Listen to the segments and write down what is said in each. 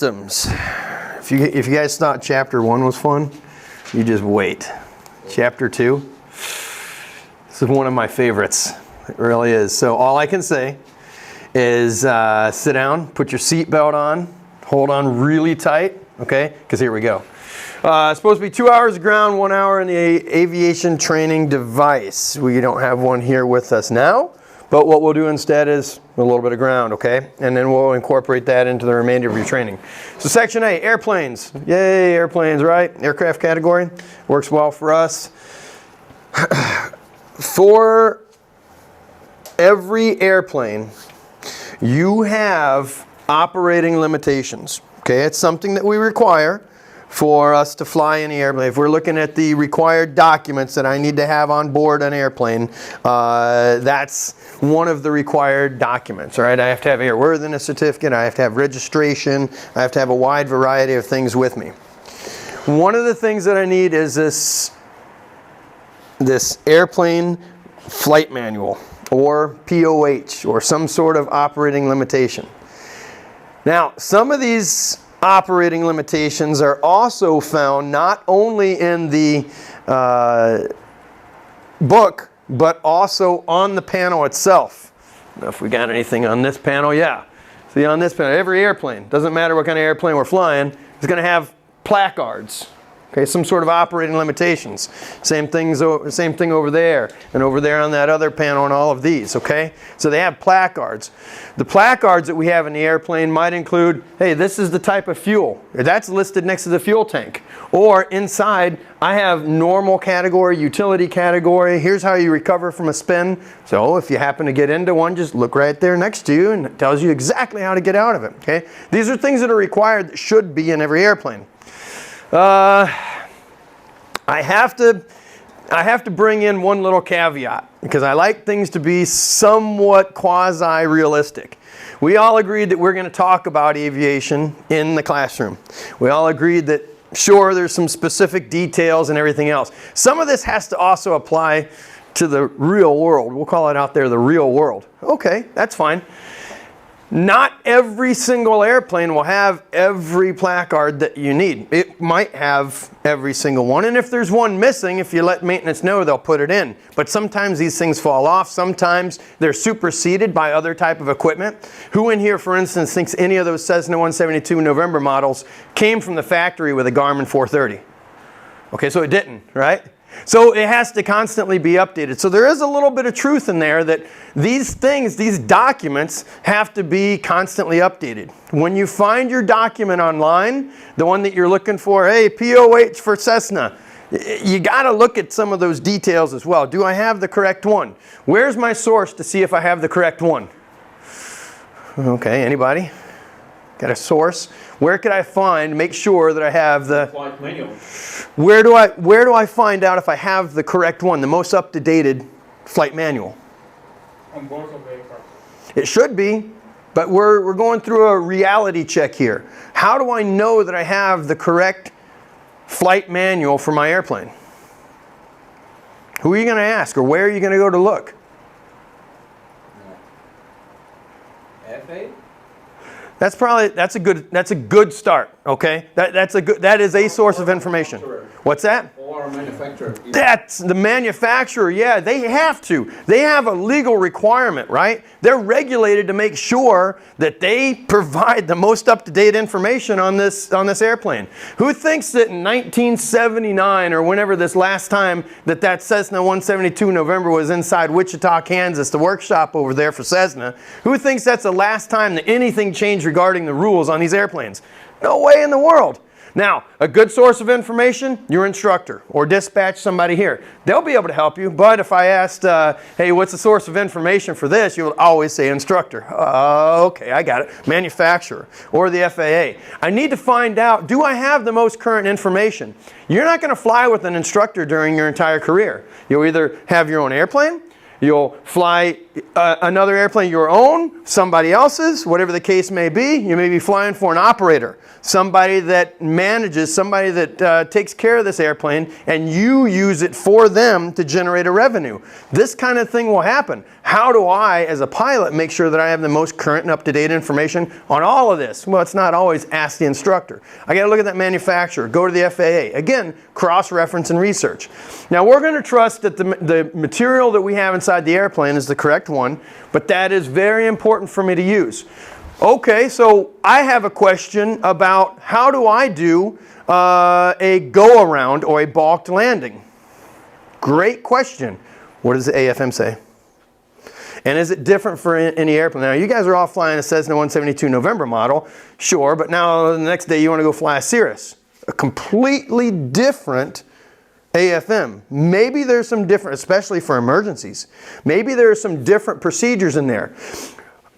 systems. If you guys thought chapter 1 was fun, you just wait. Chapter 2, this is one of my favorites. It really is. So all I can say is sit down, put your seatbelt on, hold on really tight, okay? Because here we go. It's supposed to be 2 hours of ground, 1 hour in the aviation training device. We don't have one here with us now, but what we'll do instead is a little bit of ground, okay? And then we'll incorporate that into the remainder of your training. So section A, airplanes. Yay, airplanes, right? Aircraft category. Works well for us. For every airplane, you have operating limitations, okay? It's something that we require for us to fly any airplane. If we're looking at the required documents that I need to have on board an airplane, that's one of the required documents, right? I have to have airworthiness certificate, I have to have registration, I have to have a wide variety of things with me. One of the things that I need is this airplane flight manual, or POH, or some sort of operating limitation. Now, some of these operating limitations are also found not only in the book, but also on the panel itself. Now, if we got anything on this panel, yeah. See, on this panel, every airplane, doesn't matter what kind of airplane we're flying, is going to have placards. Okay, some sort of operating limitations. Same thing over there, and over there on that other panel, and all of these, okay? So they have placards. The placards that we have in the airplane might include, hey, this is the type of fuel. That's listed next to the fuel tank. Or inside, I have normal category, utility category. Here's how you recover from a spin. So if you happen to get into one, just look right there next to you, and it tells you exactly how to get out of it, okay? These are things that are required that should be in every airplane. I have to bring in one little caveat, because I like things to be somewhat quasi-realistic. We all agreed that we're going to talk about aviation in the classroom. We all agreed that, sure, there's some specific details and everything else. Some of this has to also apply to the real world. We'll call it out there the real world. Okay, that's fine. Not every single airplane will have every placard that you need. It might have every single one, and if there's one missing, if you let maintenance know, they'll put it in. But sometimes these things fall off. Sometimes they're superseded by other type of equipment. Who in here, for instance, thinks any of those Cessna 172 November models came from the factory with a Garmin 430? Okay, so it didn't, right? So it has to constantly be updated. So there is a little bit of truth in there that these things, these documents, have to be constantly updated. When you find your document online, the one that you're looking for, hey, POH for Cessna, you got to look at some of those details as well. Do I have the correct one? Where's my source to see if I have the correct one? Okay, anybody? Got a source? Where could I find, make sure that I have the flight manual? Where do I find out if I have the correct one, the most up-to-date flight manual? On board of the aircraft. It should be, but we're going through a reality check here. How do I know that I have the correct flight manual for my airplane? Who are you going to ask, or where are you going to go to look? FA? That's a good start, okay? That is a source of information. What's that? Or manufacturer. That's the manufacturer, yeah, they have to. They have a legal requirement, right? They're regulated to make sure that they provide the most up-to-date information on this airplane. Who thinks that in 1979, or whenever this last time that Cessna 172 November was inside Wichita, Kansas, the workshop over there for Cessna, who thinks that's the last time that anything changed regarding the rules on these airplanes? No way in the world. Now, a good source of information, your instructor, or dispatch somebody here. They'll be able to help you, but if I asked, hey, what's the source of information for this, you'll always say instructor. Okay, I got it. Manufacturer, or the FAA. I need to find out, do I have the most current information? You're not going to fly with an instructor during your entire career. You'll either have your own airplane, you'll fly another airplane your own, somebody else's, whatever the case may be. You may be flying for an operator, somebody that manages, somebody that takes care of this airplane, and you use it for them to generate a revenue. This kind of thing will happen. How do I, as a pilot, make sure that I have the most current and up-to-date information on all of this? Well, it's not always ask the instructor. I got to look at that manufacturer, go to the FAA. Again, cross-reference and research. Now, we're going to trust that the material that we have inside the airplane is the correct one, but that is very important for me to use. Okay, so I have a question about how do I do a go-around or a balked landing? Great question. What does the AFM say? And is it different for any airplane? Now, you guys are all flying a Cessna 172 November model, sure, but now the next day you want to go fly a Cirrus. A completely different AFM. Maybe there's some different, especially for emergencies. Maybe there are some different procedures in there.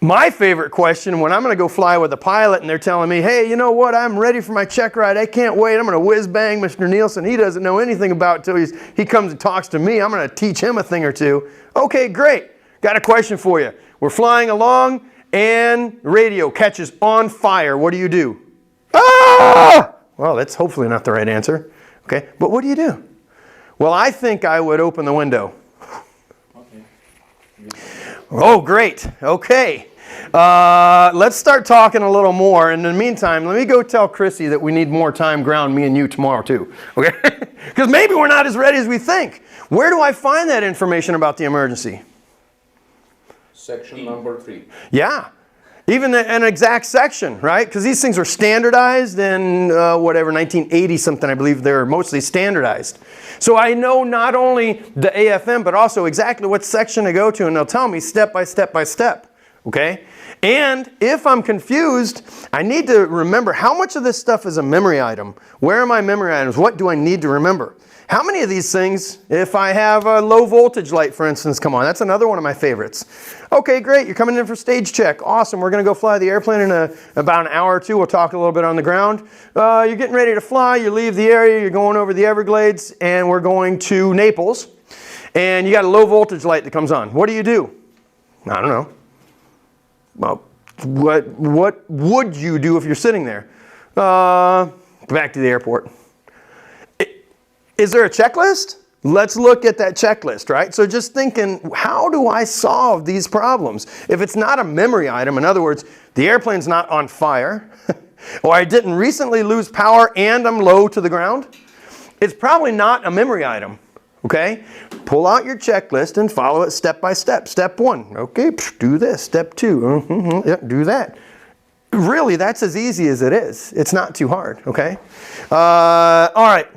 My favorite question when I'm going to go fly with a pilot and they're telling me, hey, you know what, I'm ready for my check ride. I can't wait. I'm going to whiz bang Mr. Nielsen. He doesn't know anything about it until he comes and talks to me. I'm going to teach him a thing or two. Okay, great. Got a question for you. We're flying along and radio catches on fire. What do you do? Ah! Well, that's hopefully not the right answer. Okay, but what do you do? Well, I think I would open the window. Okay. Oh, great. Okay. Let's start talking a little more. In the meantime, let me go tell Chrissy that we need more time ground, me and you, tomorrow too. Okay? Because maybe we're not as ready as we think. Where do I find that information about the emergency? Section number 3. Yeah. Even an exact section, right? Because these things are standardized in whatever, 1980 something, I believe they're mostly standardized. So I know not only the AFM, but also exactly what section to go to, and they'll tell me step by step by step, okay? And if I'm confused, I need to remember how much of this stuff is a memory item. Where are my memory items? What do I need to remember? How many of these things, if I have a low voltage light, for instance, come on, that's another one of my favorites. Okay, great, you're coming in for stage check. Awesome, we're gonna go fly the airplane in about an hour or two. We'll talk a little bit on the ground. You're getting ready to fly, you leave the area, you're going over the Everglades, and we're going to Naples. And you got a low voltage light that comes on. What do? I don't know. Well, what would you do if you're sitting there? Back to the airport. Is there a checklist? Let's look at that checklist, right? So just thinking, how do I solve these problems? If it's not a memory item, in other words, the airplane's not on fire, or I didn't recently lose power and I'm low to the ground, it's probably not a memory item, okay? Pull out your checklist and follow it step by step. Step 1, okay, do this. Step 2, yep, do that. Really, that's as easy as it is. It's not too hard, okay? All right.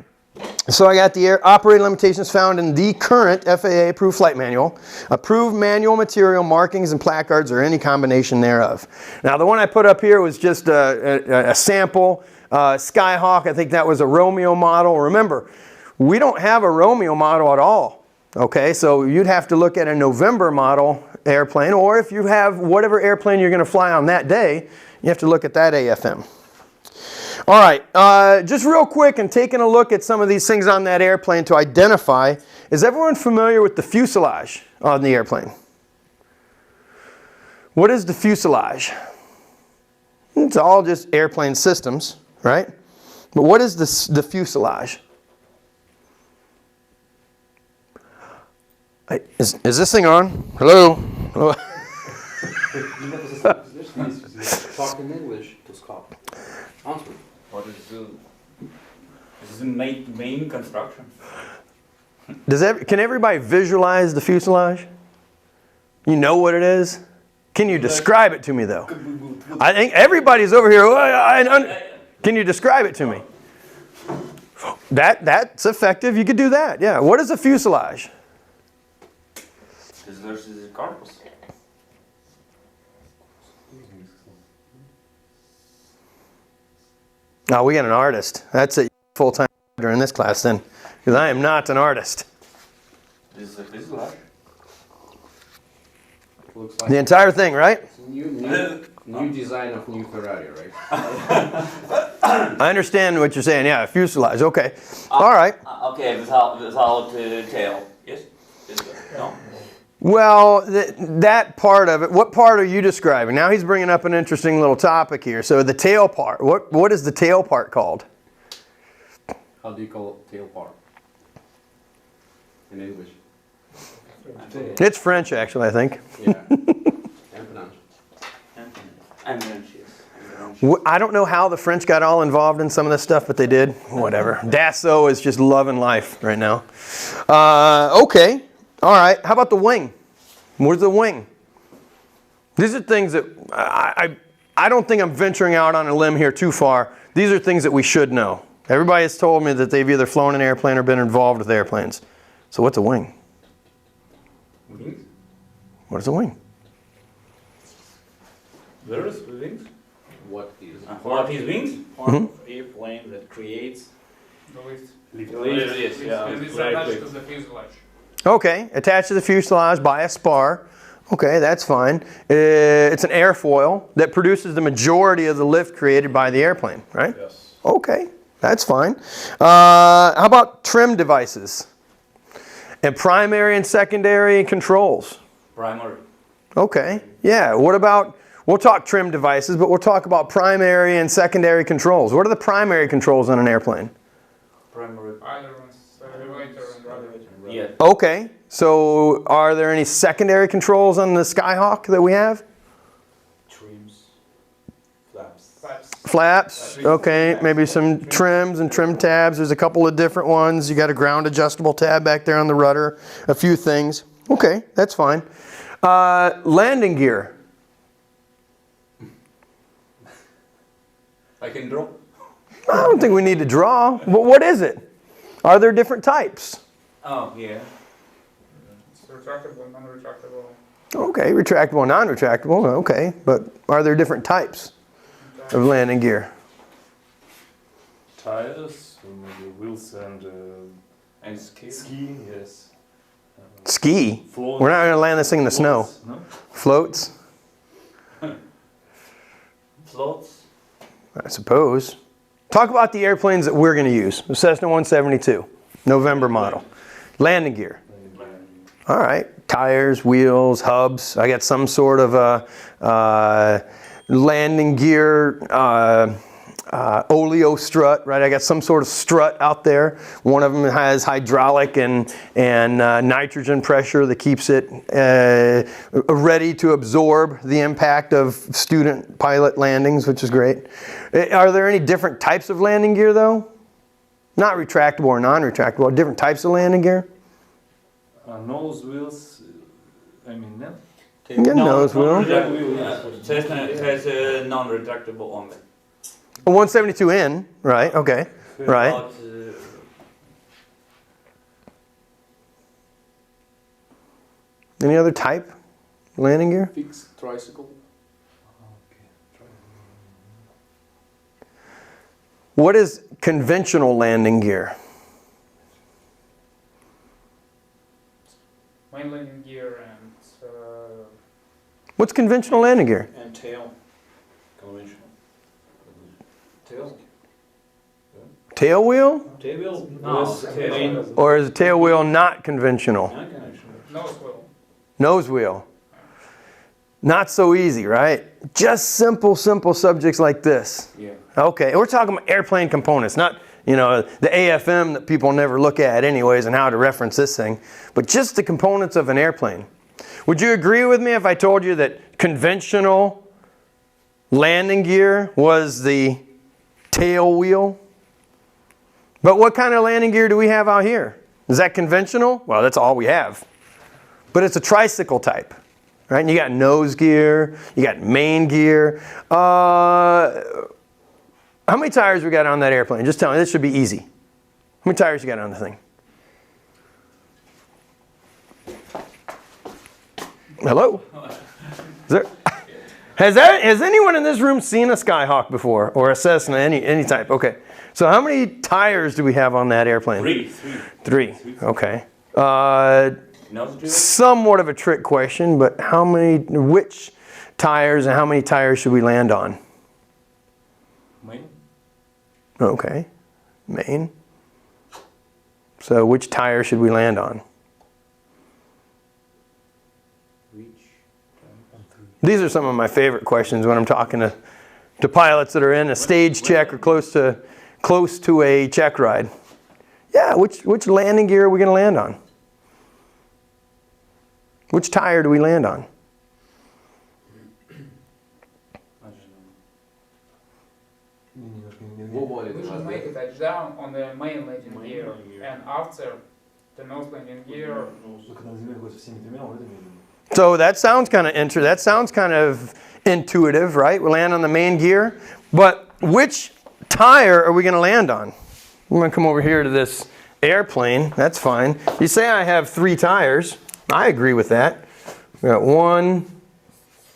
So I got the operating limitations found in the current FAA approved flight manual. Approved manual material, markings, and placards, or any combination thereof. Now the one I put up here was just a sample. Skyhawk, I think that was a Romeo model. Remember, we don't have a Romeo model at all. Okay, so you'd have to look at a November model airplane, or if you have whatever airplane you're going to fly on that day, you have to look at that AFM. All right, just real quick and taking a look at some of these things on that airplane to identify, is everyone familiar with the fuselage on the airplane? What is the fuselage? It's all just airplane systems, right? But what is the fuselage? Is this thing on? Hello? Talk in English to Scott. Answer. What is the main construction? Can everybody visualize the fuselage? You know what it is? Can you describe it to me though? I think everybody's over here. Can you describe it to me? That's effective. You could do that. Yeah. What is a fuselage? There's the corpus. Oh, we got an artist. That's a full-time in this class then, because I am not an artist. This is a fuselage. Looks like The entire thing, right? new design of new Ferrari, right? I understand what you're saying. Yeah, fuselage. Okay. All right. Okay, without tail. Yes? No? Well, that part of it, what part are you describing? Now he's bringing up an interesting little topic here. So the tail part, what is the tail part called? How do you call tail part? In English. It's French, actually, I think. Yeah. Empennage. I don't know how the French got all involved in some of this stuff, but they did. Whatever. Dassault is just loving life right now. Okay. All right. How about the wing? Where's the wing? These are things that I don't think I'm venturing out on a limb here too far. These are things that we should know. Everybody has told me that they've either flown an airplane or been involved with airplanes. So what's a wing? Wings? What is a wing? There is wings. What is? What is wings? Part of airplane that creates The lift. Yes, yeah. And it's Right, attached right. to the fuselage. Okay, attached to the fuselage by a spar. Okay, that's fine. It's an airfoil that produces the majority of the lift created by the airplane, right? Yes. Okay, that's fine. How about trim devices? And primary and secondary controls? Primary. Okay, yeah. What about, we'll talk trim devices, but we'll talk about primary and secondary controls. What are the primary controls on an airplane? Primary. Ailerons, elevator, and rudder. Yeah. Okay, so are there any secondary controls on the Skyhawk that we have? trims, flaps. Flaps. Flaps, okay, maybe some trims and trim tabs. There's a couple of different ones. You got a ground adjustable tab back there on the rudder, a few things. Okay, that's fine. Landing gear. I can draw. I don't think we need to draw. What is it? Are there different types? Oh, yeah. It's retractable, non-retractable. Okay, retractable, non-retractable, okay. But are there different types of landing gear? Tires, or maybe wheels and And ski. ski, yes. Ski? Floats. We're not going to land this thing in the snow. Floats, no? Floats, Floats. I suppose. Talk about the airplanes that we're going to use. The Cessna 172, November model. Landing gear. All right. Tires, wheels, hubs. I got some sort of a landing gear oleo strut, right? I got some sort of strut out there. One of them has hydraulic and nitrogen pressure that keeps it ready to absorb the impact of student pilot landings, which is great. Are there any different types of landing gear though? Not retractable or non-retractable, different types of landing gear? Nose wheels, I mean, no? Yeah, nose wheel. Cessna has a non-retractable only. A 172N, right, okay, right. But, Any other type landing gear? Fixed tricycle. What is conventional landing gear? Main landing gear and What's conventional landing gear? And tail. Conventional. Tail. Tail wheel? Tail wheel. No, Main. Or is a tail wheel not conventional? Non conventional. nose wheel. Nose wheel. Not so easy, right? Just simple subjects like this. yeah. Okay, we're talking about airplane components, not, you know, the AFM that people never look at anyways and how to reference this thing, but just the components of an airplane. Would you agree with me if I told you that conventional landing gear was the tail wheel? But what kind of landing gear do we have out here? Is that conventional? Well, that's all we have. But it's a tricycle type, right? And you got nose gear, you got main gear. How many tires we got on that airplane? Just tell me, this should be easy. How many tires you got on the thing? Hello? Has anyone in this room seen a Skyhawk before? Or a Cessna, any type? Okay. So how many tires do we have on that airplane? Three. Okay. Somewhat of a trick question, but which tires and how many tires should we land on? Main? Okay, main. So which tire should we land on? These are some of my favorite questions when I'm talking to pilots that are in a stage check or close to a check ride. Yeah, which landing gear are we going to land on? Which tire do we land on? We should make a touchdown on the main landing gear, and after the nose landing gear. So that sounds kind of that sounds kind of intuitive, right? We land on the main gear, but which tire are we going to land on? I'm going to come over here to this airplane. That's fine. You say I have 3 tires. I agree with that. We got 1,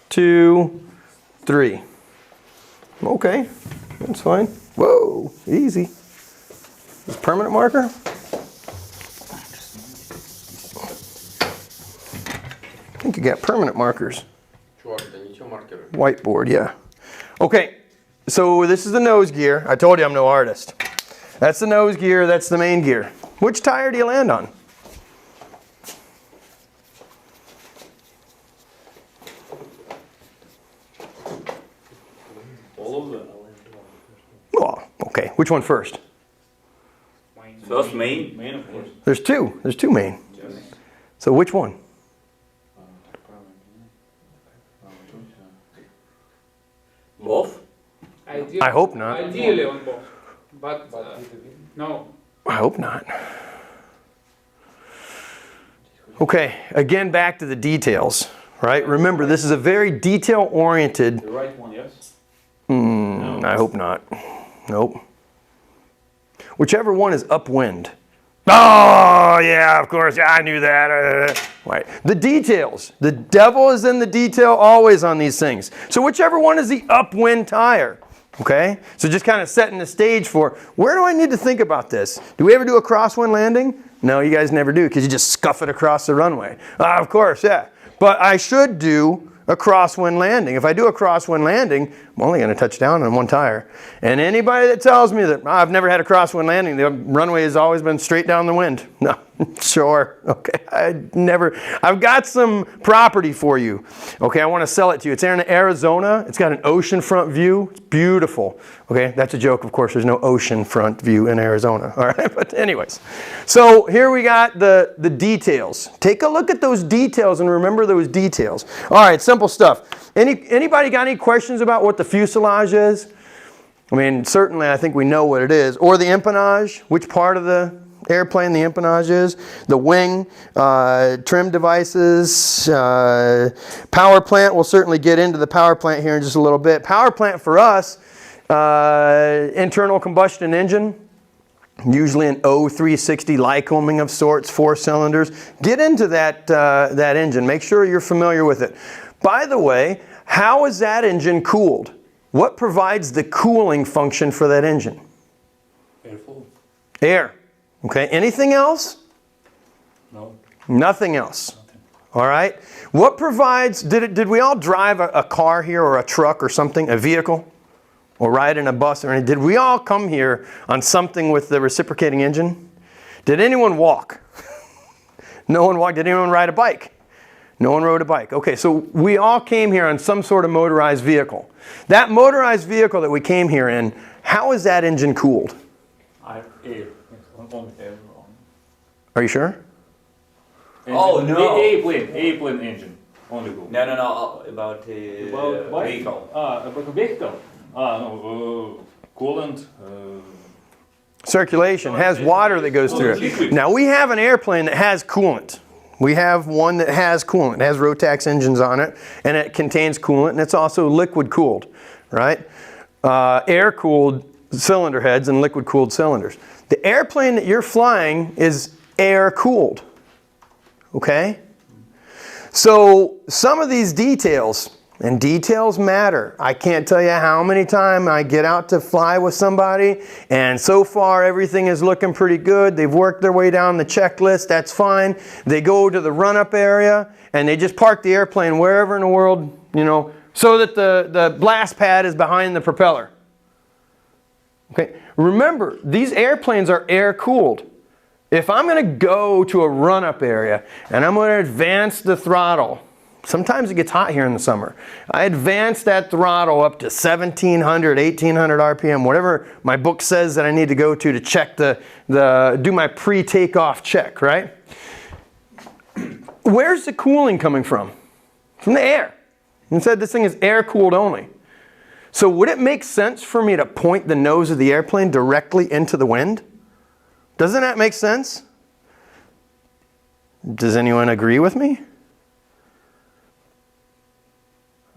2, 3. Okay, that's fine. Whoa, easy. This permanent marker. I think you got permanent markers. Whiteboard, yeah. Okay, so this is the nose gear. I told you I'm no artist. That's the nose gear, that's the main gear. Which tire do you land on? All of them. Oh, okay. Which one first? First main. Main, of course. There's 2. There's 2 main. So which one? Both? Ideally, I hope not. Ideally on both, but no. I hope not. Okay, again back to the details, right? Remember, this is a very detail-oriented. The right one, yes? I hope not. Nope. Whichever one is upwind. Oh, yeah, of course. Yeah, I knew that. Right. The details. The devil is in the detail always on these things. So whichever one is the upwind tire. Okay? So just kind of setting the stage for, where do I need to think about this? Do we ever do a crosswind landing? No, you guys never do because you just scuff it across the runway. Of course, yeah. But I should do a crosswind landing. If I do a crosswind landing, I'm only going to touch down on 1 tire. And anybody that tells me that I've never had a crosswind landing, the runway has always been straight down the wind. No, sure. Okay, I've got some property for you. Okay, I want to sell it to you. It's in Arizona. It's got an oceanfront view. It's beautiful. Okay, that's a joke. Of course, there's no oceanfront view in Arizona. All right, but anyways. So here we got the details. Take a look at those details and remember those details. All right, simple stuff. Anybody got any questions about what the fuselage is? I mean, certainly I think we know what it is. Or the empennage, which part of the airplane the empennage is. The wing, trim devices, power plant. We'll certainly get into the power plant here in just a little bit. Power plant for us, internal combustion engine. Usually an O360 Lycoming of sorts, 4 cylinders. Get into that engine. Make sure you're familiar with it. By the way, how is that engine cooled? What provides the cooling function for that engine? Airflow? Air. Okay, anything else? No. Nothing else. All right. What provides, did we all drive a car here or a truck or something, a vehicle? Or ride in a bus or anything? Did we all come here on something with the reciprocating engine? Did anyone walk? No one walked. Did anyone ride a bike? No one rode a bike. Okay, so we all came here on some sort of motorized vehicle. That motorized vehicle that we came here in, how is that engine cooled? Air. Only air. Are you sure? Oh, no. Airplane engine. Only go. No, about the About vehicle. About the vehicle. No, coolant. Circulation has water that goes through it. Now we have an airplane that has coolant. We have one that has coolant. It has Rotax engines on it, and it contains coolant, and it's also liquid cooled, right? Air cooled cylinder heads and liquid cooled cylinders. The airplane that you're flying is air cooled, okay? So some of these details, and details matter. I can't tell you how many times I get out to fly with somebody, and so far everything is looking pretty good. They've worked their way down the checklist, that's fine. They go to the run-up area, and they just park the airplane wherever in the world, you know, so that the blast pad is behind the propeller. Okay, remember, these airplanes are air-cooled. If I'm going to go to a run-up area, and I'm going to advance the throttle, Sometimes it gets hot here in the summer. I advance that throttle up to 1700, 1800 RPM, whatever my book says that I need to go to check do my pre-takeoff check, right? Where's the cooling coming from? From the air. It said this thing is air cooled only. So would it make sense for me to point the nose of the airplane directly into the wind? Doesn't that make sense? Does anyone agree with me?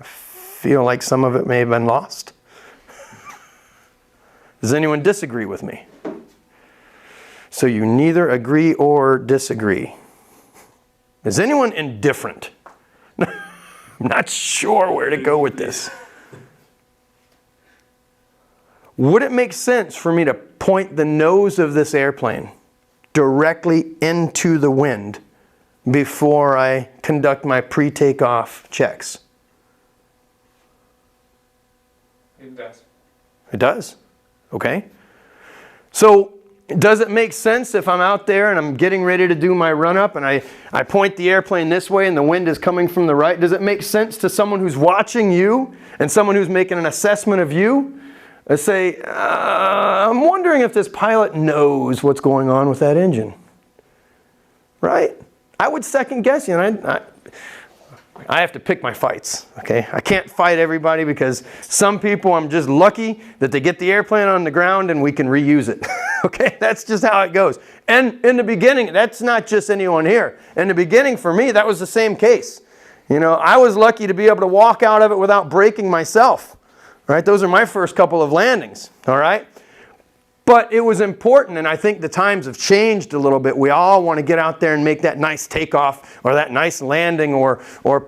I feel like some of it may have been lost. Does anyone disagree with me? So you neither agree or disagree. Is anyone indifferent? I'm not sure where to go with this. Would it make sense for me to point the nose of this airplane directly into the wind before I conduct my pre-takeoff checks? It does. It does? Okay. So does it make sense if I'm out there and I'm getting ready to do my run-up and I point the airplane this way and the wind is coming from the right? Does it make sense to someone who's watching you and someone who's making an assessment of you? I say, I'm wondering if this pilot knows what's going on with that engine. Right? I would second guess you, and I have to pick my fights, okay? I can't fight everybody because some people I'm just lucky that they get the airplane on the ground and we can reuse it, okay? That's just how it goes. And in the beginning, that's not just anyone here. In the beginning, for me, that was the same case. You know, I was lucky to be able to walk out of it without breaking myself. Right? Those are my first couple of landings, all right? But it was important, and I think the times have changed a little bit. We all want to get out there and make that nice takeoff or that nice landing or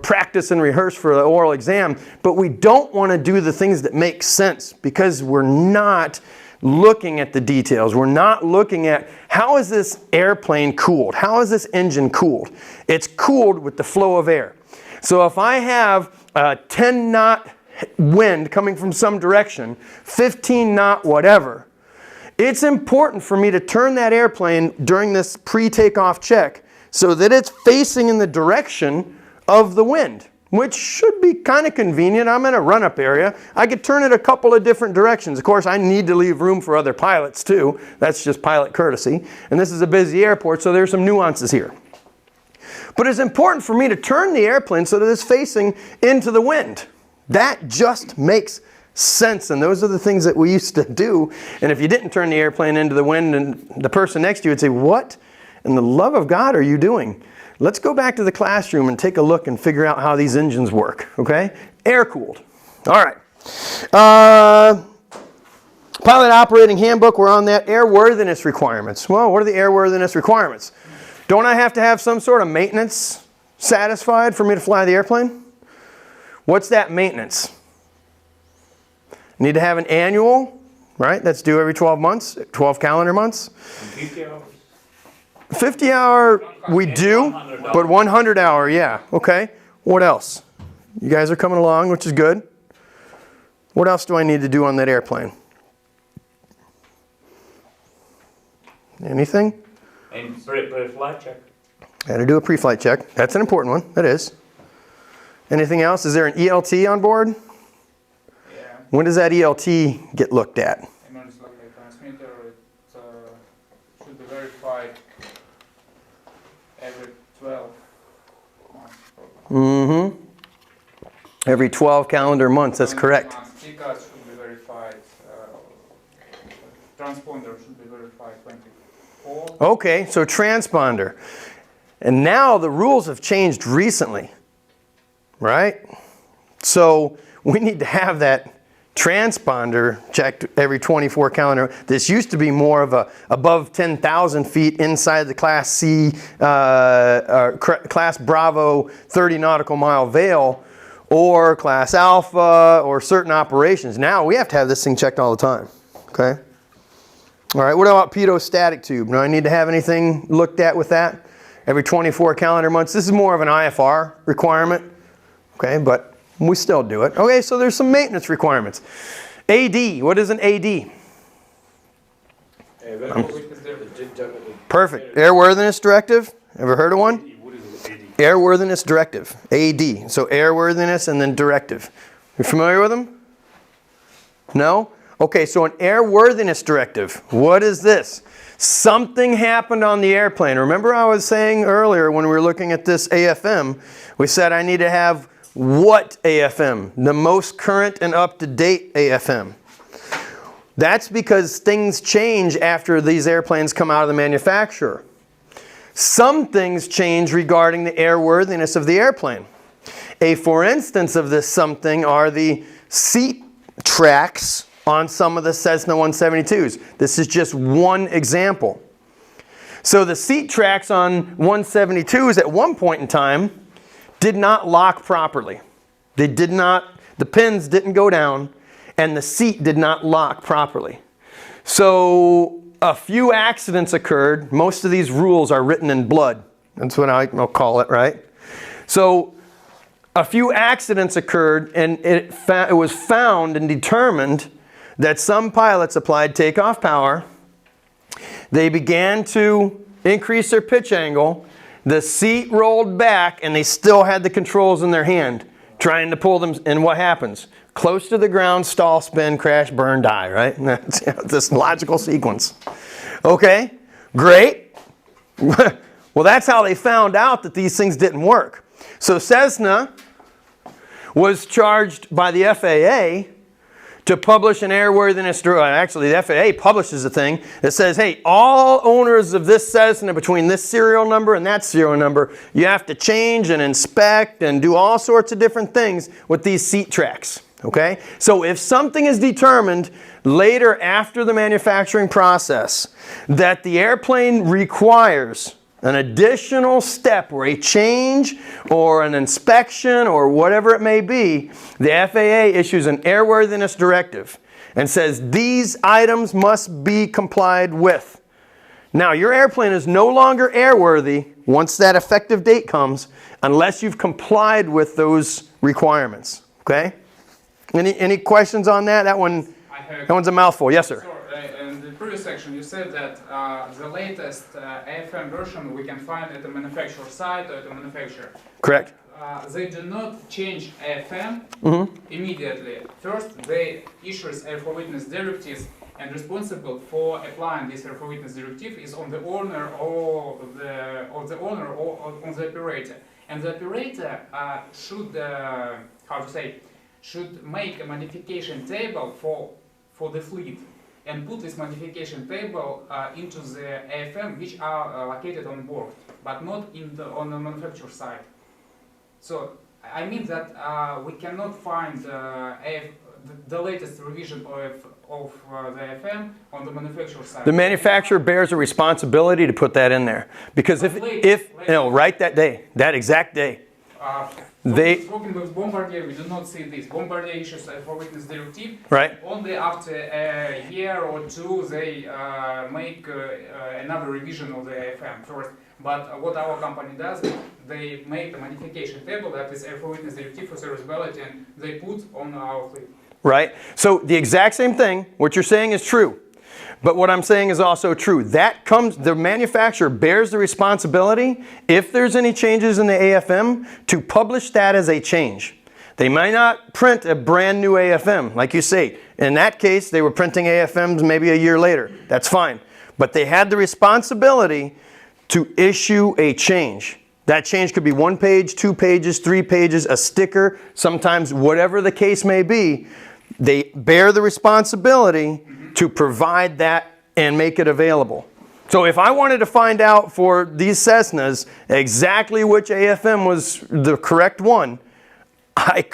practice and rehearse for the oral exam, but we don't want to do the things that make sense because we're not looking at the details. We're not looking at how is this airplane cooled? How is this engine cooled? It's cooled with the flow of air. So if I have a 10 knot wind coming from some direction, 15 knot whatever, it's important for me to turn that airplane during this pre-takeoff check so that it's facing in the direction of the wind, which should be kind of convenient. I'm in a run-up area. I could turn it a couple of different directions. Of course, I need to leave room for other pilots too. That's just pilot courtesy. And this is a busy airport, so there's some nuances here. But it's important for me to turn the airplane so that it's facing into the wind. That just makes sense, and those are the things that we used to do. And if you didn't turn the airplane into the wind, and the person next to you would say, "What in the love of God are you doing?" Let's go back to the classroom and take a look and figure out how these engines work, okay? Air-cooled. All right. Pilot Operating Handbook, we're on that. Airworthiness requirements. Well, what are the airworthiness requirements? Don't I have to have some sort of maintenance satisfied for me to fly the airplane? What's that maintenance? Need to have an annual, right? That's due every 12 months, 12 calendar months. 50 hours. 50 hour we do, but 100 hour, yeah. Okay. What else? You guys are coming along, which is good. What else do I need to do on that airplane? Anything? And pre-flight check. I had to do a pre-flight check. That's an important one. That is. Anything else? Is there an ELT on board? Yeah. When does that ELT get looked at? Emergency locator transmitter, it should be verified every 12 months. Mm-hmm. Every 12 calendar months, that's correct. TCAS should be verified. Transponder should be verified 24. Okay, so transponder. And now the rules have changed recently, right? So we need to have that transponder checked every 24 calendar. This used to be more of a above 10,000 feet inside the Class C, Class Bravo 30 nautical mile veil, or Class Alpha, or certain operations. Now we have to have this thing checked all the time, okay? All right, what about pitot-static tube? Do I need to have anything looked at with that? Every 24 calendar months. This is more of an IFR requirement, okay, but we still do it. Okay, so there's some maintenance requirements. AD, what is an AD? What is it? Perfect. Airworthiness Directive. Ever heard of one? What is AD? Airworthiness Directive, AD. So airworthiness and then directive. You familiar with them? No? Okay, so an airworthiness directive, what is this? Something happened on the airplane. Remember I was saying earlier when we were looking at this AFM, we said I need to have what AFM? The most current and up-to-date AFM. That's because things change after these airplanes come out of the manufacturer. Some things change regarding the airworthiness of the airplane. A for instance of this something are the seat tracks on some of the Cessna 172s. This is just one example. So the seat tracks on 172s at one point in time did not lock properly. They did not, the pins didn't go down and the seat did not lock properly. So a few accidents occurred. Most of these rules are written in blood. That's what I'll call it, right? So a few accidents occurred and it was found and determined that some pilots applied takeoff power. They began to increase their pitch angle. The seat rolled back and they still had the controls in their hand, trying to pull them. And what happens? Close to the ground, stall, spin, crash, burn, die, right? That's this logical sequence. Okay, great. Well, that's how they found out that these things didn't work. So Cessna was charged by the FAA to publish an airworthiness, actually the FAA publishes a thing that says, hey, all owners of this Cessna between this serial number and that serial number, you have to change and inspect and do all sorts of different things with these seat tracks, okay? So if something is determined later after the manufacturing process that the airplane requires an additional step or a change or an inspection or whatever it may be, the FAA issues an airworthiness directive and says these items must be complied with. Now, your airplane is no longer airworthy once that effective date comes unless you've complied with those requirements. Okay? Any questions on that? That one's a mouthful. Yes, sir. In the previous section, you said that the latest AFM version we can find at the manufacturer side or at the manufacturer. Correct. They do not change AFM immediately. First, they issue airworthiness directives, and responsible for applying this airworthiness directive is on the owner or on the operator. And the operator should make a modification table for the fleet and put this modification table into the AFM which are located on board, but not on the manufacturer side. So I mean that we cannot find the latest revision of the AFM on the manufacturer side. The manufacturer bears a responsibility to put that in there, because right that exact day. Working with Bombardier, we do not see this. Bombardier issues a airworthiness directive. Right. Only after a year or two, they make another revision of the AFM first. But what our company does, they make a modification table that is airworthiness directive for serviceability, and they put on our fleet. Right. So the exact same thing. What you're saying is true. But what I'm saying is also true. The manufacturer bears the responsibility, if there's any changes in the AFM, to publish that as a change. They might not print a brand new AFM, like you say. In that case, they were printing AFMs maybe a year later. That's fine. But they had the responsibility to issue a change. That change could be 1 page, 2 pages, 3 pages, a sticker, sometimes whatever the case may be. They bear the responsibility to provide that and make it available. So if I wanted to find out for these Cessnas exactly which AFM was the correct one, I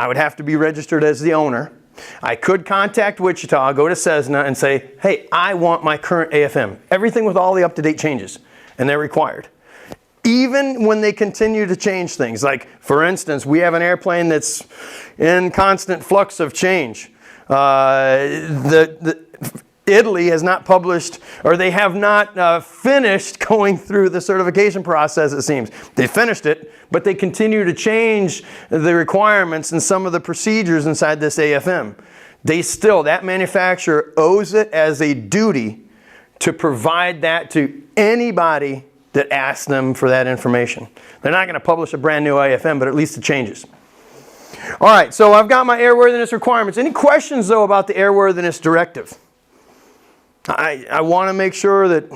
would have to be registered as the owner. I could contact Wichita, go to Cessna and say, hey, I want my current AFM. Everything with all the up-to-date changes, and they're required. Even when they continue to change things, like for instance, we have an airplane that's in constant flux of change. Italy has not published, or they have not finished going through the certification process, it seems. They finished it, but they continue to change the requirements and some of the procedures inside this AFM. That manufacturer owes it as a duty to provide that to anybody that asks them for that information. They're not going to publish a brand new AFM, but at least it changes. All right, so I've got my airworthiness requirements. Any questions, though, about the airworthiness directive? I want to make sure that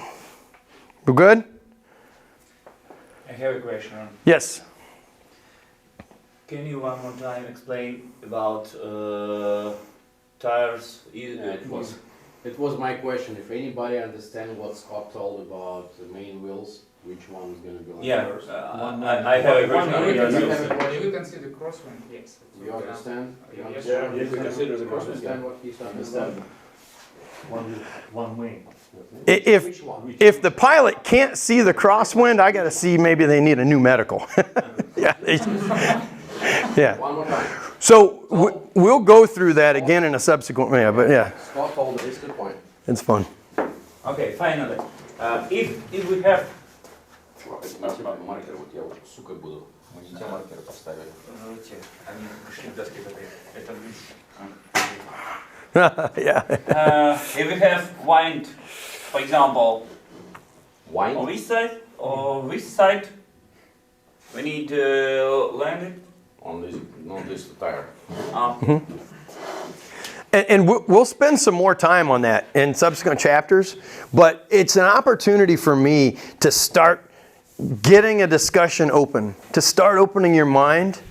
we're good. I have a question. Yes. Can you one more time explain about tires? It was my question. If anybody understands what Scott told about the main wheels, which one is going to be on Yeah, first? I have a question. You can see the crosswind, yes. You understand? You Yes. understand? Yes, we consider the You crosswind, understand what he's talking Understand. about? One wing. Which one? If the pilot can't see the crosswind, I got to see maybe they need a new medical. Yeah. Yeah. One more time. So we'll go through that again in a subsequent, yeah, but yeah, Scott told us the point. it's fun. Okay, finally, if we have Маркер, вот я вот сука буду. Мы не те маркеры поставили. они пришли в доске это Yeah. if we have wind, for example, on Wine? this side or this side, we need to land it. On this tire. And we'll spend some more time on that in subsequent chapters, but it's an opportunity for me to start getting a discussion open, to start opening your mind,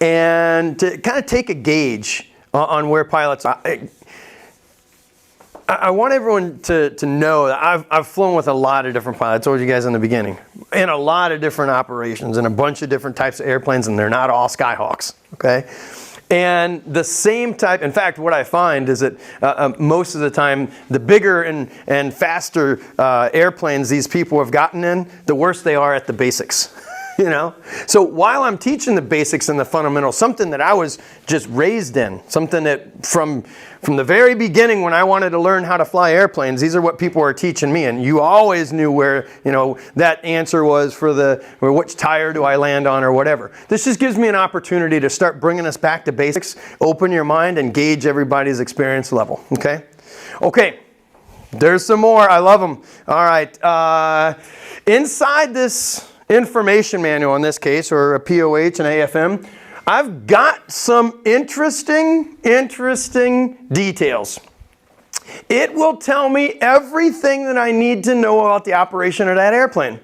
and to kind of take a gauge on where pilots are. I want everyone to know that I've flown with a lot of different pilots. I told you guys in the beginning, in a lot of different operations and a bunch of different types of airplanes, and they're not all Skyhawks, okay? And the same type, in fact, what I find is that most of the time, the bigger and faster airplanes these people have gotten in, the worse they are at the basics. You know? So while I'm teaching the basics and the fundamentals, something that I was just raised in, something that from the very beginning when I wanted to learn how to fly airplanes, these are what people are teaching me. And you always knew where, you know, that answer was for or which tire do I land on or whatever. This just gives me an opportunity to start bringing us back to basics, open your mind, and gauge everybody's experience level, okay? Okay, there's some more. I love them. All right, inside this information manual in this case, or a POH and AFM, I've got some interesting details. It will tell me everything that I need to know about the operation of that airplane.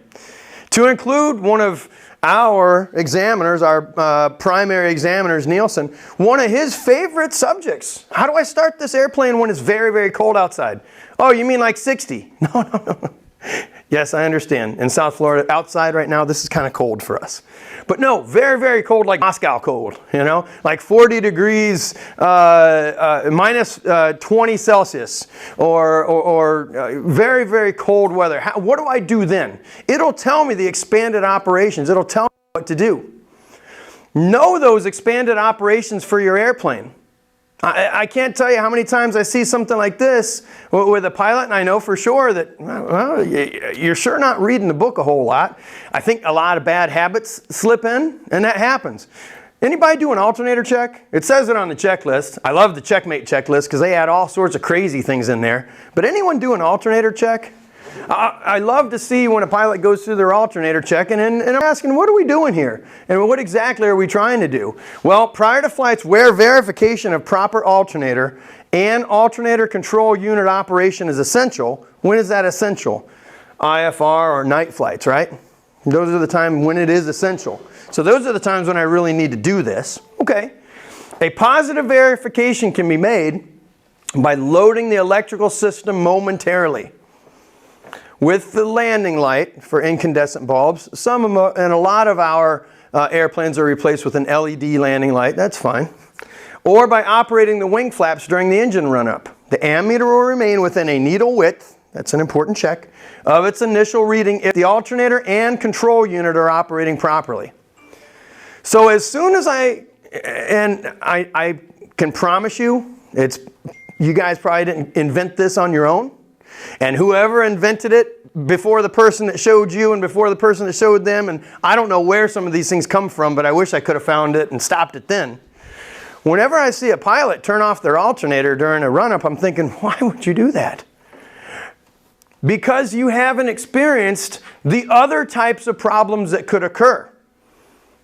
To include one of our examiners, our primary examiners, Nielsen, one of his favorite subjects. How do I start this airplane when it's very, very cold outside? Oh, you mean like 60? No. Yes, I understand. In South Florida, outside right now, this is kind of cold for us. But no, very, very cold, like Moscow cold, you know? Like 40 degrees, minus 20 Celsius, or very, very cold weather. What do I do then? It'll tell me the expanded operations. It'll tell me what to do. Know those expanded operations for your airplane. I can't tell you how many times I see something like this with a pilot, and I know for sure that, well, you're sure not reading the book a whole lot. I think a lot of bad habits slip in, and that happens. Anybody do an alternator check? It says it on the checklist. I love the checkmate checklist because they add all sorts of crazy things in there. But anyone do an alternator check? I love to see when a pilot goes through their alternator check and I'm asking, what are we doing here? And what exactly are we trying to do? Well, prior to flights, where verification of proper alternator and alternator control unit operation is essential, when is that essential? IFR or night flights, right? Those are the times when it is essential. So those are the times when I really need to do this. Okay. A positive verification can be made by loading the electrical system momentarily. With the landing light for incandescent bulbs, and a lot of our airplanes are replaced with an LED landing light, that's fine. Or by operating the wing flaps during the engine run-up. The ammeter will remain within a needle width, that's an important check, of its initial reading if the alternator and control unit are operating properly. So as soon as I can promise you, you guys probably didn't invent this on your own. And whoever invented it before the person that showed you and before the person that showed them, and I don't know where some of these things come from, but I wish I could have found it and stopped it then. Whenever I see a pilot turn off their alternator during a run-up, I'm thinking, why would you do that? because you haven't experienced the other types of problems that could occur.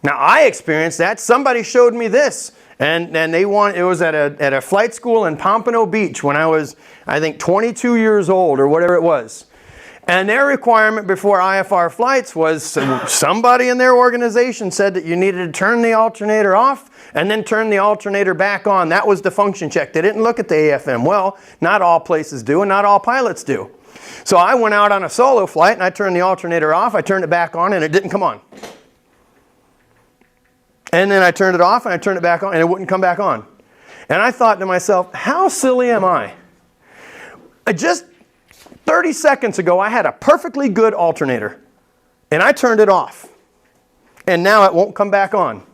Now, I experienced that. Somebody showed me this, and it was at a flight school in Pompano Beach when I was, I think, 22 years old or whatever it was. And their requirement before IFR flights was somebody in their organization said that you needed to turn the alternator off and then turn the alternator back on. That was the function check. They didn't look at the AFM. Well, not all places do and not all pilots do. So I went out on a solo flight and I turned the alternator off, I turned it back on and it didn't come on. And then I turned it off and I turned it back on and it wouldn't come back on. And I thought to myself, how silly am I? Just 30 seconds ago I had a perfectly good alternator and I turned it off. And now it won't come back on.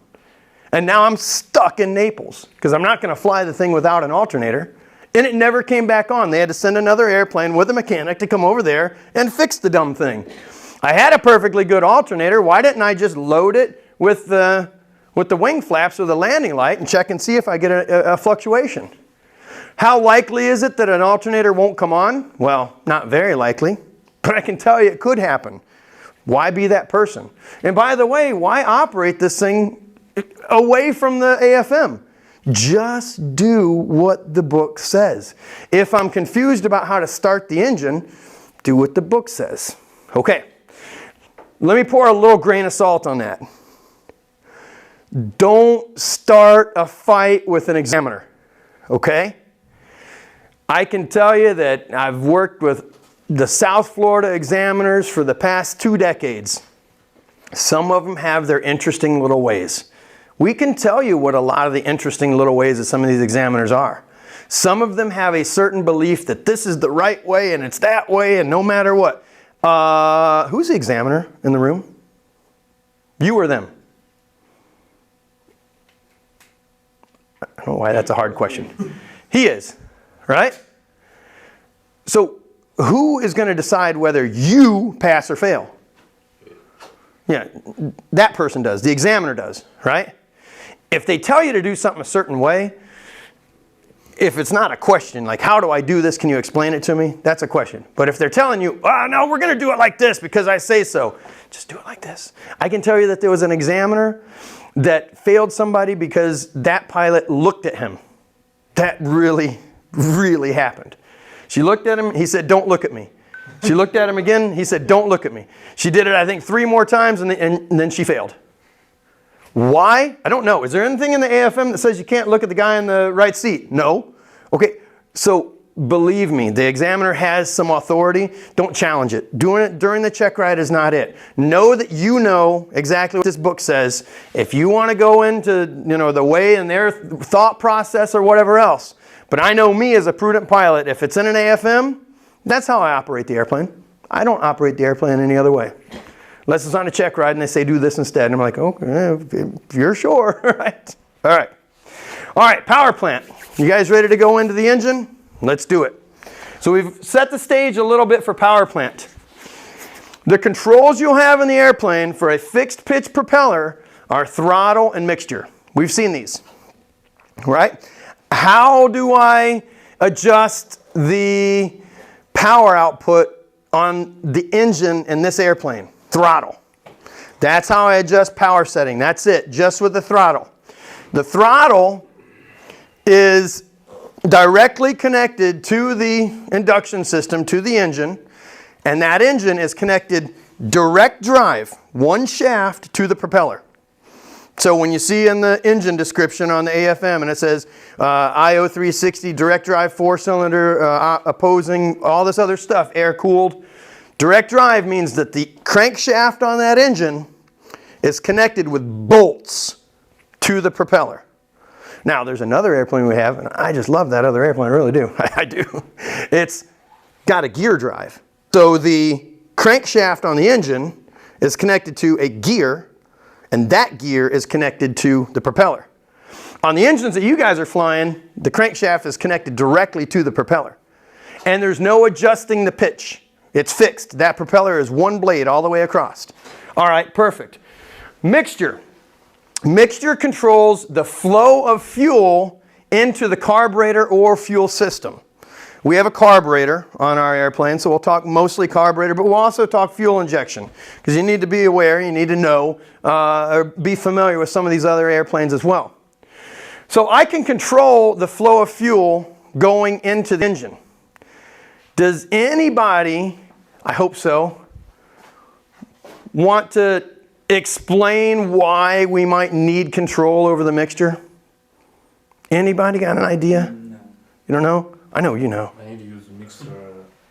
And now I'm stuck in Naples because I'm not going to fly the thing without an alternator. And it never came back on. They had to send another airplane with a mechanic to come over there and fix the dumb thing. I had a perfectly good alternator. Why didn't I just load it with the wing flaps or the landing light and check and see if I get a fluctuation? How likely is it that an alternator won't come on? Well, not very likely, but I can tell you it could happen. Why be that person? And by the way, why operate this thing away from the AFM? Just do what the book says. If I'm confused about how to start the engine, do what the book says. Okay, let me pour a little grain of salt on that. Don't start a fight with an examiner, okay? I can tell you that I've worked with the South Florida examiners for the past 2 decades. Some of them have their interesting little ways. We can tell you what a lot of the interesting little ways of some of these examiners are. Some of them have a certain belief that this is the right way and it's that way and no matter what. Who's the examiner in the room? You or them? I don't know why that's a hard question. He is, right? So who is going to decide whether you pass or fail? Yeah, that person does. The examiner does, right? If they tell you to do something a certain way, if it's not a question, like how do I do this, can you explain it to me? That's a question. But if they're telling you, oh, no, we're going to do it like this because I say so, just do it like this. I can tell you that there was an examiner that failed somebody because that pilot looked at him. That really, really happened. She looked at him, he said, don't look at me. She looked at him again, he said, don't look at me. She did it, I think, 3 more times and then she failed. Why? I don't know. Is there anything in the AFM that says you can't look at the guy in the right seat? No. Okay, so believe me, the examiner has some authority. Don't challenge it. Doing it during the check ride is not it. Know that you know exactly what this book says. If you want to go into the way and their thought process or whatever else. But I know me as a prudent pilot, if it's in an AFM, that's how I operate the airplane. I don't operate the airplane any other way. Unless it's on a check ride and they say do this instead. And I'm like, okay, if you're sure, right? All right. All right, power plant. You guys ready to go into the engine? Let's do it. So we've set the stage a little bit for power plant. The controls you'll have in the airplane for a fixed pitch propeller are throttle and mixture. We've seen these, right? How do I adjust the power output on the engine in this airplane? Throttle. That's how I adjust power setting. That's it, just with the throttle. The throttle is directly connected to the induction system, to the engine, and that engine is connected direct drive, one shaft, to the propeller. So when you see in the engine description on the AFM and it says IO360 direct drive 4-cylinder opposing all this other stuff, air cooled, direct drive means that the crankshaft on that engine is connected with bolts to the propeller. Now there's another airplane we have, and I just love that other airplane, I really do. I do. It's got a gear drive. So the crankshaft on the engine is connected to a gear, and that gear is connected to the propeller. On the engines that you guys are flying, the crankshaft is connected directly to the propeller. And there's no adjusting the pitch. It's fixed. That propeller is one blade all the way across. All right, perfect. Mixture. Mixture controls the flow of fuel into the carburetor or fuel system. We have a carburetor on our airplane, so we'll talk mostly carburetor, but we'll also talk fuel injection, because you need to be aware, you need to know, or be familiar with some of these other airplanes as well. So I can control the flow of fuel going into the engine. Does anybody, I hope so, want to explain why we might need control over the mixture? Anybody got an idea? No. You don't know? I know you know. I need to use a mixer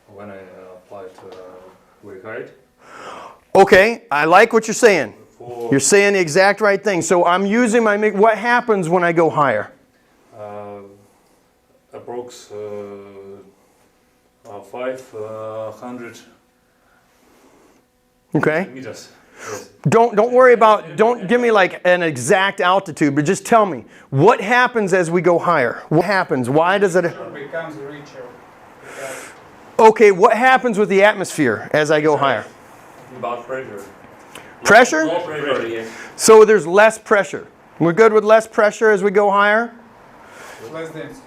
when I apply it brake height. Okay, I like what you're saying. For You're saying the exact right thing. So I'm using my mix. What happens when I go higher? approx 500 Okay. meters. Yes. Don't worry about, don't give me like an exact altitude, but just tell me, what happens as we go higher? What happens? Why does it? It becomes richer. Because Okay, what happens with the atmosphere as I go higher? About pressure. Pressure? Low pressure, yes. So there's less pressure. We're good with less pressure as we go higher? less dense.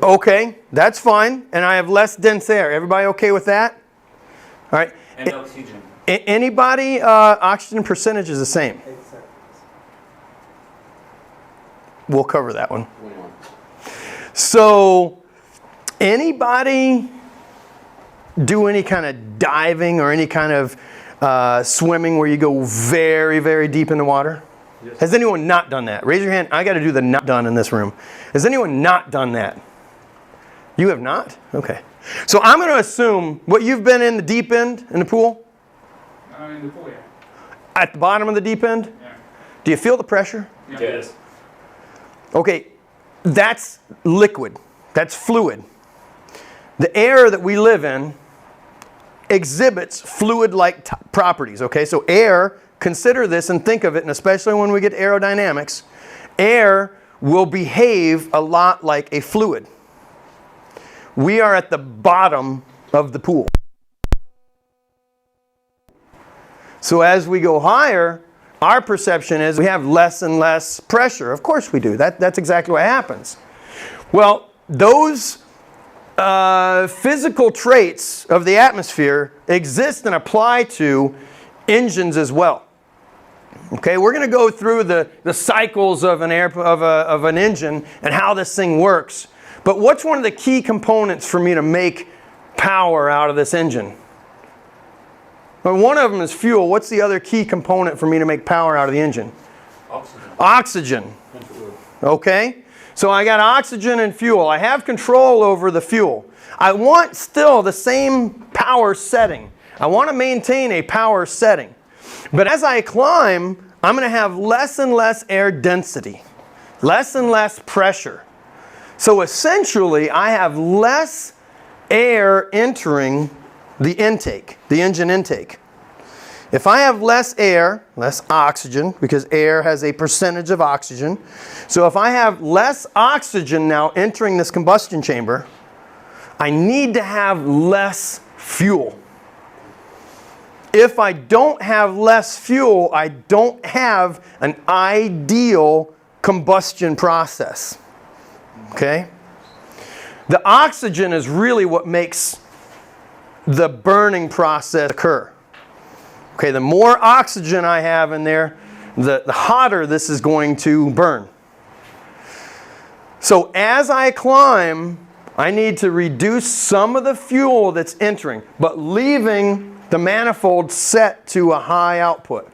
Okay, that's fine. And I have less dense air. Everybody okay with that? All right. And oxygen. Anybody, oxygen percentage is the same. We'll cover that one. 21. So, anybody do any kind of diving or any kind of swimming where you go very, very deep in the water? Yes. Has anyone not done that? Raise your hand. I got to do the not done in this room. Has anyone not done that? You have not? Okay. So I'm going to assume what you've been in the deep end in the pool, In the pool, yeah. at the bottom of the deep end. Yeah. Do you feel the pressure? Yeah. Yes. Okay, that's liquid. That's fluid. The air that we live in exhibits fluid-like properties, okay? So air, consider this and think of it, and especially when we get aerodynamics, air will behave a lot like a fluid. We are at the bottom of the pool. So as we go higher, our perception is we have less and less pressure. Of course we do. That's exactly what happens. Well, those physical traits of the atmosphere exist and apply to engines as well. Okay, we're going to go through the cycles of an engine and how this thing works. But what's one of the key components for me to make power out of this engine? Well, one of them is fuel. What's the other key component for me to make power out of the engine? Oxygen. Oxygen. Okay? So I got oxygen and fuel. I have control over the fuel. I want still the same power setting. I want to maintain a power setting. But as I climb, I'm going to have less and less air density, less and less pressure. So essentially, I have less air entering the intake, the engine intake. If I have less air, less oxygen, because air has a percentage of oxygen. So if I have less oxygen now entering this combustion chamber, I need to have less fuel. If I don't have less fuel, I don't have an ideal combustion process. Okay? The oxygen is really what makes the burning process occur. Okay, the more oxygen I have in there, the hotter this is going to burn. So as I climb, I need to reduce some of the fuel that's entering, but leaving the manifold set to a high output.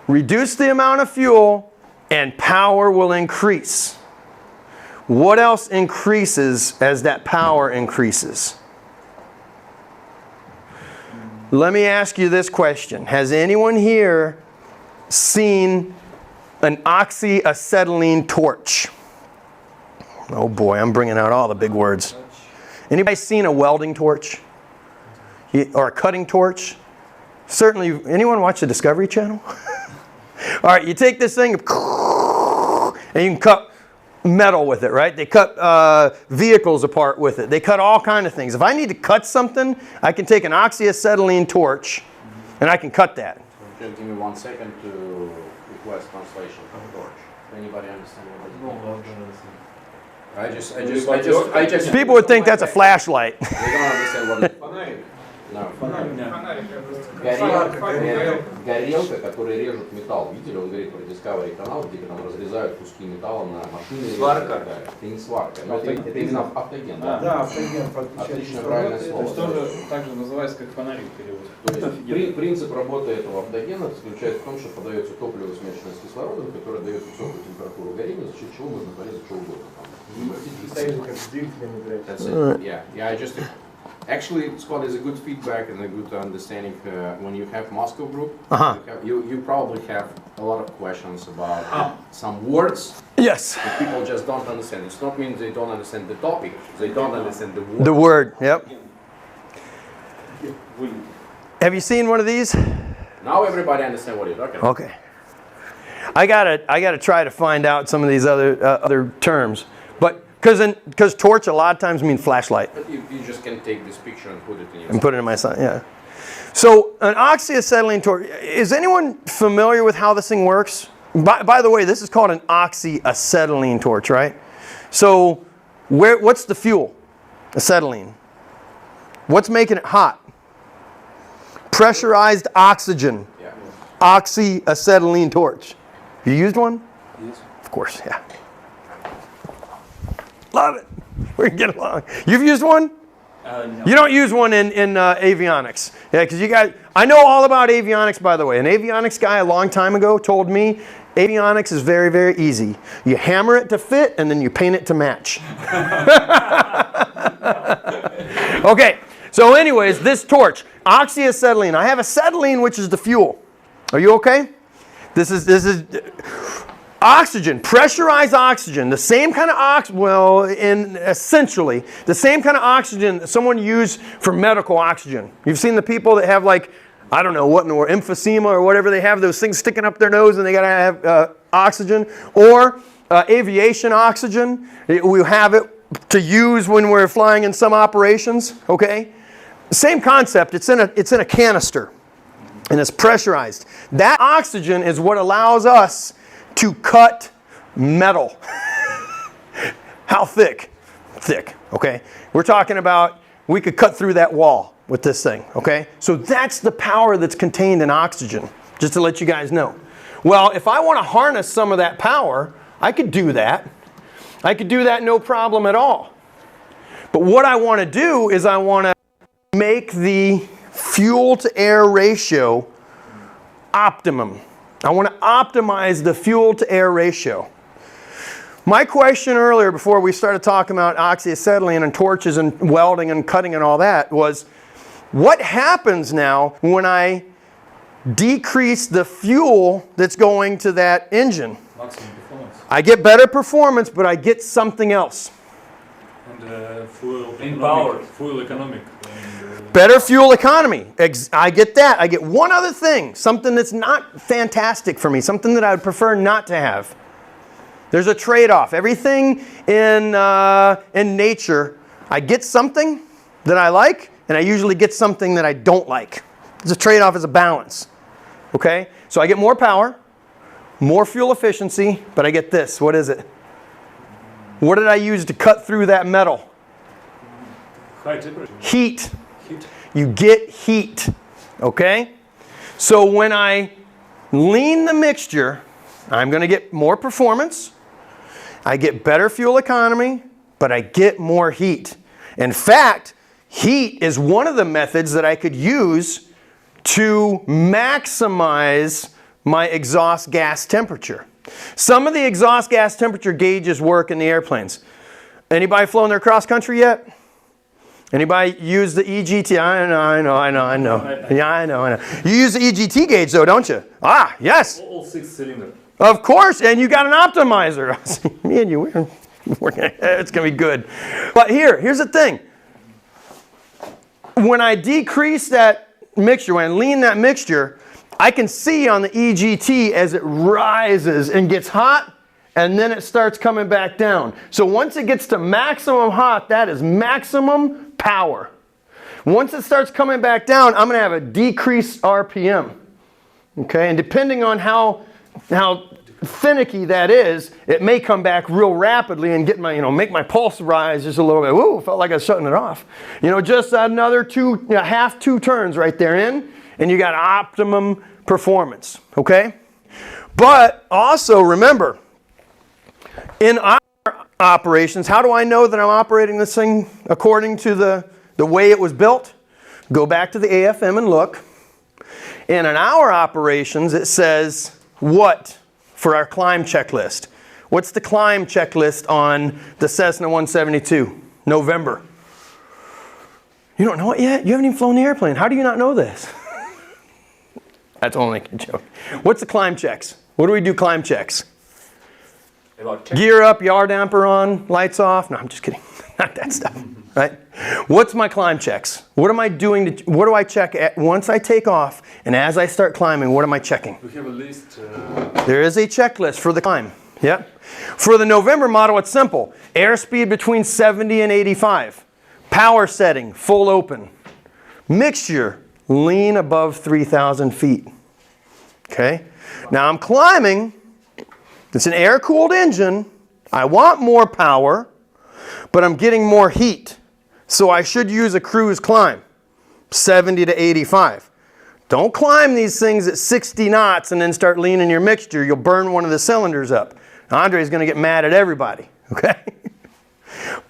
Reduce the amount of fuel and power will increase. What else increases as that power increases? Let me ask you this question. Has anyone here seen an oxyacetylene torch? Oh boy, I'm bringing out all the big words. Anybody seen a welding torch? Or a cutting torch? Certainly, anyone watch the Discovery Channel? All right, you take this thing and you can cut metal with it, right? They cut vehicles apart with it. They cut all kinds of things. If I need to cut something, I can take an oxyacetylene torch and I can cut that. Just give me 1 second to request translation of torch. Does anybody understand what it is? I just. People would think that's a flashlight. They don't understand what it Фонарик. No. Фонарик, Горелка, которая режет металл. Видели, он говорит про Discovery канал, где там разрезают куски металла на машины. Сварка. Это не сварка. Это именно автоген. Да, автоген. Отлично, правильное То слово. есть тоже так же называется, как фонарик перевод. То есть принцип работы этого автогена заключается в том, что подается топливо, смешанное с кислородом, которое дает высокую температуру горения, за счет чего можно порезать что угодно. That's it. Yeah. I just actually, Scott, is a good feedback and a good understanding. When you have Moscow group, you probably have a lot of questions about some words Yes. that people just don't understand. It's not mean they don't understand the topic; they don't understand the word. The word. Yep. Have you seen one of these? Now everybody understands what you're talking about. Okay. I gotta try to find out some of these other terms, but because torch a lot of times mean flashlight. But you just can take this picture and put it in your. And put it in my sign, yeah. So an oxyacetylene torch, is anyone familiar with how this thing works? By the way, this is called an oxyacetylene torch, right? So what's the fuel? Acetylene. What's making it hot? Pressurized oxygen. Yeah. Oxyacetylene torch. You used one? Yes. Of course, yeah. Love it. We get along. You've used one? No. You don't use one in avionics. Yeah, because you guys, I know all about avionics, by the way. An avionics guy a long time ago told me avionics is very, very easy. You hammer it to fit and then you paint it to match. Okay, so anyways, this torch, oxyacetylene. I have acetylene, which is the fuel. Are you okay? This is oxygen, pressurized oxygen, the same kind of essentially, the same kind of oxygen that someone used for medical oxygen. You've seen the people that have like, I don't know what in the world, emphysema or whatever, they have those things sticking up their nose and they gotta have oxygen. Or aviation oxygen, we have it to use when we're flying in some operations, okay? Same concept, it's in a canister and it's pressurized. That oxygen is what allows us to cut metal. How thick? Thick, okay? We're talking about, we could cut through that wall with this thing, okay? So that's the power that's contained in oxygen, just to let you guys know. Well, if I want to harness some of that power, I could do that. I could do that no problem at all. But what I want to do is I want to make the fuel to air ratio optimum. I want to optimize the fuel to air ratio. My question earlier, before we started talking about oxyacetylene and torches and welding and cutting and all that, was what happens now when I decrease the fuel that's going to that engine? Maximum performance. I get better performance, but I get something else. And fuel In power. Fuel economic. Better fuel economy. I get that. I get one other thing, something that's not fantastic for me, something that I would prefer not to have. There's a trade-off. Everything in nature, I get something that I like, and I usually get something that I don't like. It's a trade-off, is a balance. Okay? So I get more power, more fuel efficiency, but I get this. What is it? What did I use to cut through that metal? High temperature. Heat. Heat. You get heat, okay? So when I lean the mixture, I'm going to get more performance, I get better fuel economy, but I get more heat. In fact, heat is one of the methods that I could use to maximize my exhaust gas temperature. Some of the exhaust gas temperature gauges work in the airplanes. Anybody flown their cross country yet? Anybody use the EGT? I know. Yeah, I know. You use the EGT gauge though, don't you? Ah, yes. All 6 cylinder. Of course, and you got an optimizer. Me and you, we're working. It's gonna be good. But here's the thing. When I decrease that mixture, when I lean that mixture, I can see on the EGT as it rises and gets hot, and then it starts coming back down. So once it gets to maximum hot, that is maximum power. Once it starts coming back down, I'm going to have a decreased RPM. Okay, and depending on how finicky that is, it may come back real rapidly and get my, make my pulse rise just a little bit. Woo, felt like I was shutting it off. Just another half two turns right there in, and you got optimum performance, okay? But also remember, in our operations, how do I know that I'm operating this thing according to the way it was built? Go back to the AFM and look. And in our operations, it says what for our climb checklist? What's the climb checklist on the Cessna 172? November. You don't know it yet? You haven't even flown the airplane. How do you not know this? That's only a joke. What's the climb checks? What do we do climb checks? Gear up, yaw damper on, lights off. No, I'm just kidding. Not that stuff, right? What's my climb checks? What am I doing? What do I check once I take off and as I start climbing? What am I checking? We have a list. There is a checklist for the climb. Yep. For the November model, it's simple. Airspeed between 70 and 85. Power setting, full open. Mixture, lean above 3,000 feet. Okay. Now I'm climbing. It's an air-cooled engine. I want more power, but I'm getting more heat. So I should use a cruise climb, 70 to 85. Don't climb these things at 60 knots and then start leaning your mixture. You'll burn one of the cylinders up. Andre's going to get mad at everybody, okay?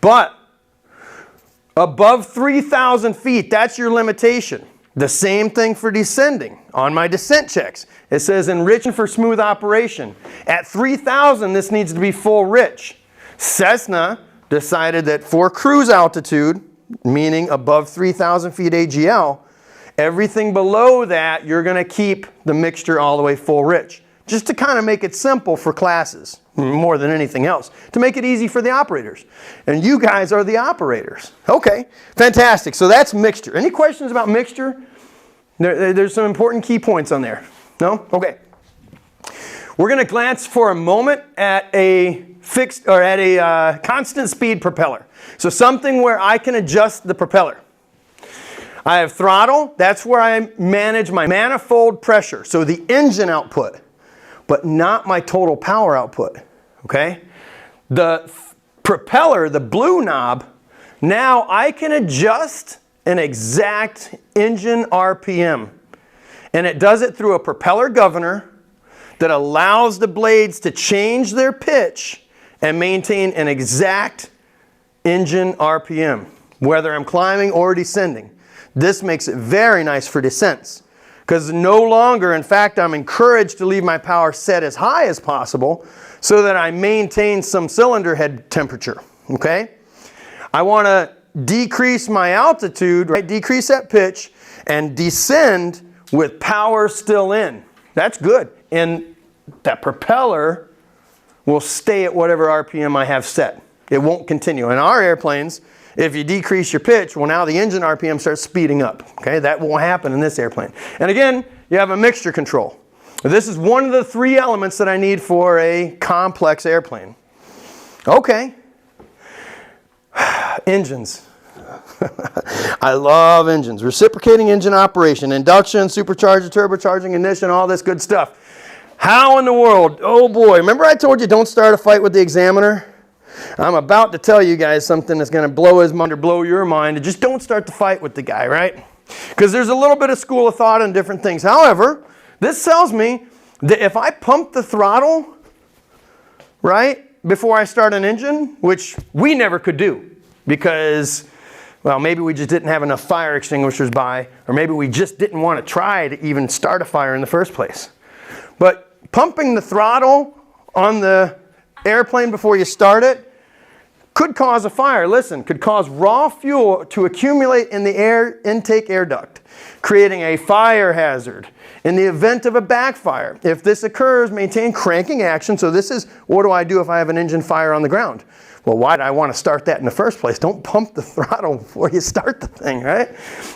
But above 3,000 feet, that's your limitation. The same thing for descending. On my descent checks, it says enriching for smooth operation. At 3,000, this needs to be full rich. Cessna decided that for cruise altitude, meaning above 3,000 feet AGL, everything below that, you're going to keep the mixture all the way full rich. Just to kind of make it simple for classes, more than anything else. To make it easy for the operators. And you guys are the operators. Okay, fantastic. So that's mixture. Any questions about mixture? There's some important key points on there. No? Okay. We're going to glance for a moment at a fixed or at a constant speed propeller. So something where I can adjust the propeller. I have throttle. That's where I manage my manifold pressure. So the engine output, but not my total power output. Okay? The propeller, the blue knob, now I can adjust an exact engine RPM. And it does it through a propeller governor that allows the blades to change their pitch and maintain an exact engine RPM, whether I'm climbing or descending. This makes it very nice for descents. Because no longer, in fact, I'm encouraged to leave my power set as high as possible so that I maintain some cylinder head temperature, okay? I want to decrease my altitude, right? Decrease that pitch and descend with power still in. That's good. And that propeller will stay at whatever RPM I have set. It won't continue. In our airplanes, if you decrease your pitch, well, now the engine RPM starts speeding up. Okay, that won't happen in this airplane. And again, you have a mixture control. This is one of the 3 elements that I need for a complex airplane. Okay. Engines. I love engines. Reciprocating engine operation, induction, supercharger, turbocharging, ignition, all this good stuff. How in the world? Oh boy, remember I told you don't start a fight with the examiner? I'm about to tell you guys something that's going to blow his mind or blow your mind. Just don't start the fight with the guy, right? Because there's a little bit of school of thought on different things. However, this tells me that if I pump the throttle, right, before I start an engine, which we never could do because, well, maybe we just didn't have enough fire extinguishers by, or maybe we just didn't want to try to even start a fire in the first place. But pumping the throttle on the airplane before you start it could cause a fire. Listen, could cause raw fuel to accumulate in the air intake air duct, creating a fire hazard. In the event of a backfire, if this occurs, maintain cranking action. So this is, what do I do if I have an engine fire on the ground? Well, why did I want to start that in the first place? Don't pump the throttle before you start the thing, right?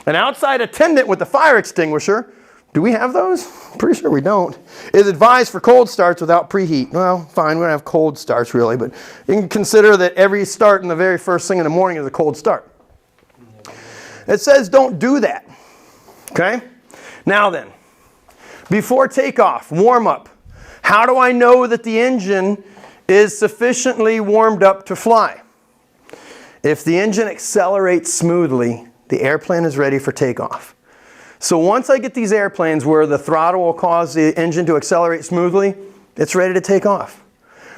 An outside attendant with a fire extinguisher, do we have those? Pretty sure we don't. Is advised for cold starts without preheat. Well, fine, we don't have cold starts really, but you can consider that every start in the very first thing in the morning is a cold start. It says don't do that, okay? Now then, before takeoff, warm up. How do I know that the engine is sufficiently warmed up to fly? If the engine accelerates smoothly, the airplane is ready for takeoff. So once I get these airplanes where the throttle will cause the engine to accelerate smoothly, it's ready to take off.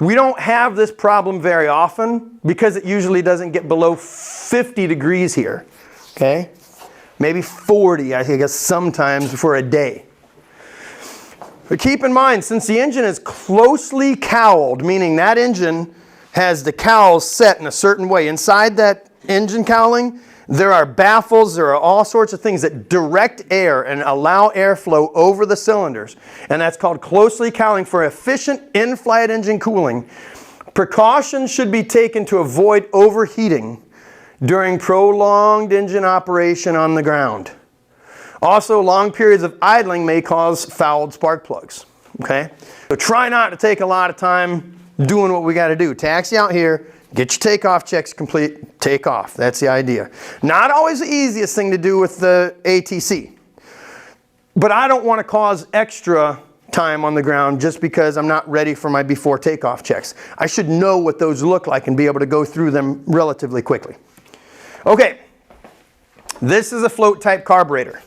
We don't have this problem very often because it usually doesn't get below 50 degrees here, okay? Maybe 40, I guess, sometimes for a day. But keep in mind, since the engine is closely cowled, meaning that engine has the cowls set in a certain way, inside that engine cowling, there are baffles, there are all sorts of things that direct air and allow airflow over the cylinders. And that's called closely cowling for efficient in-flight engine cooling. Precautions should be taken to avoid overheating during prolonged engine operation on the ground. Also, long periods of idling may cause fouled spark plugs. Okay? So try not to take a lot of time doing what we got to do. Taxi out here, get your takeoff checks complete, take off. That's the idea. Not always the easiest thing to do with the ATC. But I don't want to cause extra time on the ground just because I'm not ready for my before takeoff checks. I should know what those look like and be able to go through them relatively quickly. Okay, this is a float type carburetor.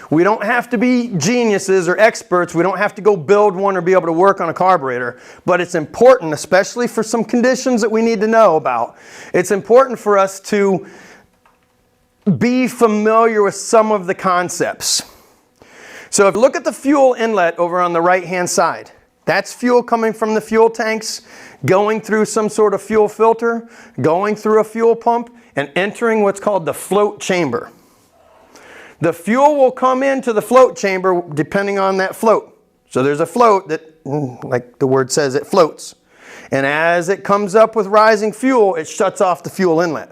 We don't have to be geniuses or experts. We don't have to go build one or be able to work on a carburetor. But it's important, especially for some conditions that we need to know about. It's important for us to be familiar with some of the concepts. So if you look at the fuel inlet over on the right-hand side, that's fuel coming from the fuel tanks, going through some sort of fuel filter, going through a fuel pump, and entering what's called the float chamber. The fuel will come into the float chamber depending on that float. So there's a float that, like the word says, it floats. And as it comes up with rising fuel, it shuts off the fuel inlet.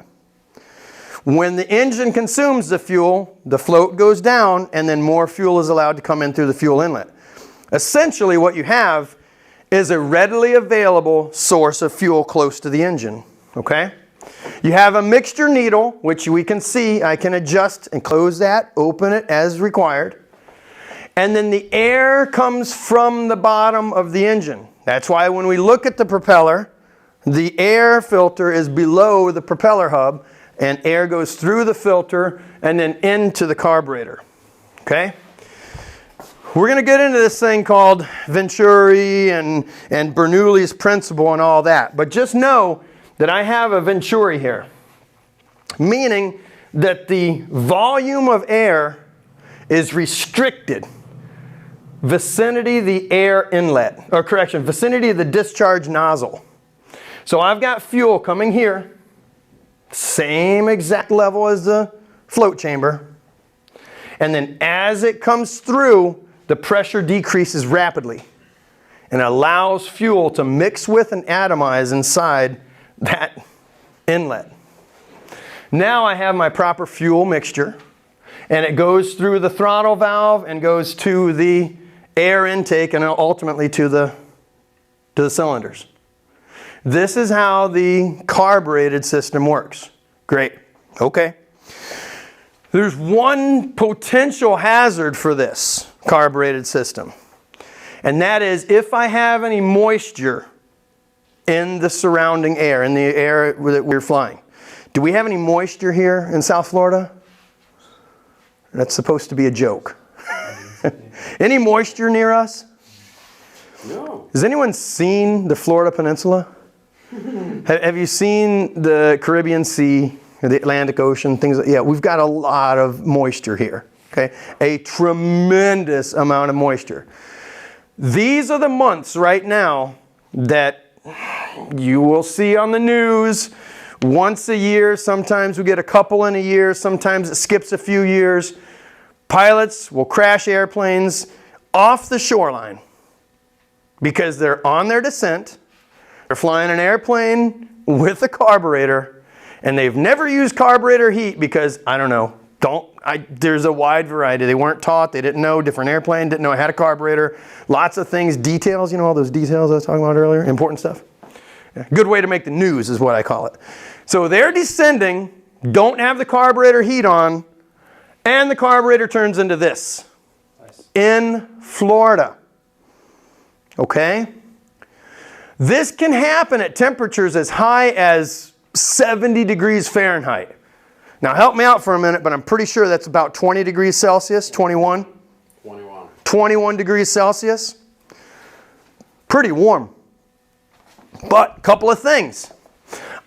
When the engine consumes the fuel, the float goes down and then more fuel is allowed to come in through the fuel inlet. Essentially what you have is a readily available source of fuel close to the engine. Okay? You have a mixture needle, which we can see. I can adjust and close that, open it as required. And then the air comes from the bottom of the engine. That's why when we look at the propeller, the air filter is below the propeller hub, and air goes through the filter and then into the carburetor. Okay? We're going to get into this thing called Venturi and Bernoulli's principle and all that. But just know that I have a Venturi here, meaning that the volume of air is restricted vicinity of the air inlet, or correction, vicinity of the discharge nozzle. So I've got fuel coming here, same exact level as the float chamber, and then as it comes through, the pressure decreases rapidly and allows fuel to mix with and atomize inside that inlet. Now I have my proper fuel mixture, and it goes through the throttle valve and goes to the air intake and ultimately to the cylinders. This is how the carbureted system works. Great. Okay. There's one potential hazard for this carbureted system, and that is if I have any moisture in the surrounding air, in the air that we're flying. Do we have any moisture here in South Florida? That's supposed to be a joke. Any moisture near us? No. Has anyone seen the Florida Peninsula? Have you seen the Caribbean Sea, or the Atlantic Ocean, things like that? Yeah, we've got a lot of moisture here. Okay? A tremendous amount of moisture. These are the months right now that you will see on the news once a year. Sometimes we get a couple in a year. Sometimes it skips a few years. Pilots will crash airplanes off the shoreline because they're on their descent. They're flying an airplane with a carburetor, and they've never used carburetor heat because, I don't know, there's a wide variety. They weren't taught, they didn't know, different airplane, didn't know it had a carburetor. Lots of things, details, you know, all those details I was talking about earlier, important stuff. Yeah. Good way to make the news is what I call it. So they're descending, don't have the carburetor heat on, and the carburetor turns into this. Nice. In Florida. okay? This can happen at temperatures as high as 70 degrees Fahrenheit. Now help me out for a minute, but I'm pretty sure that's about 20 degrees Celsius, 21? 21. 21 degrees Celsius. Pretty warm. But a couple of things.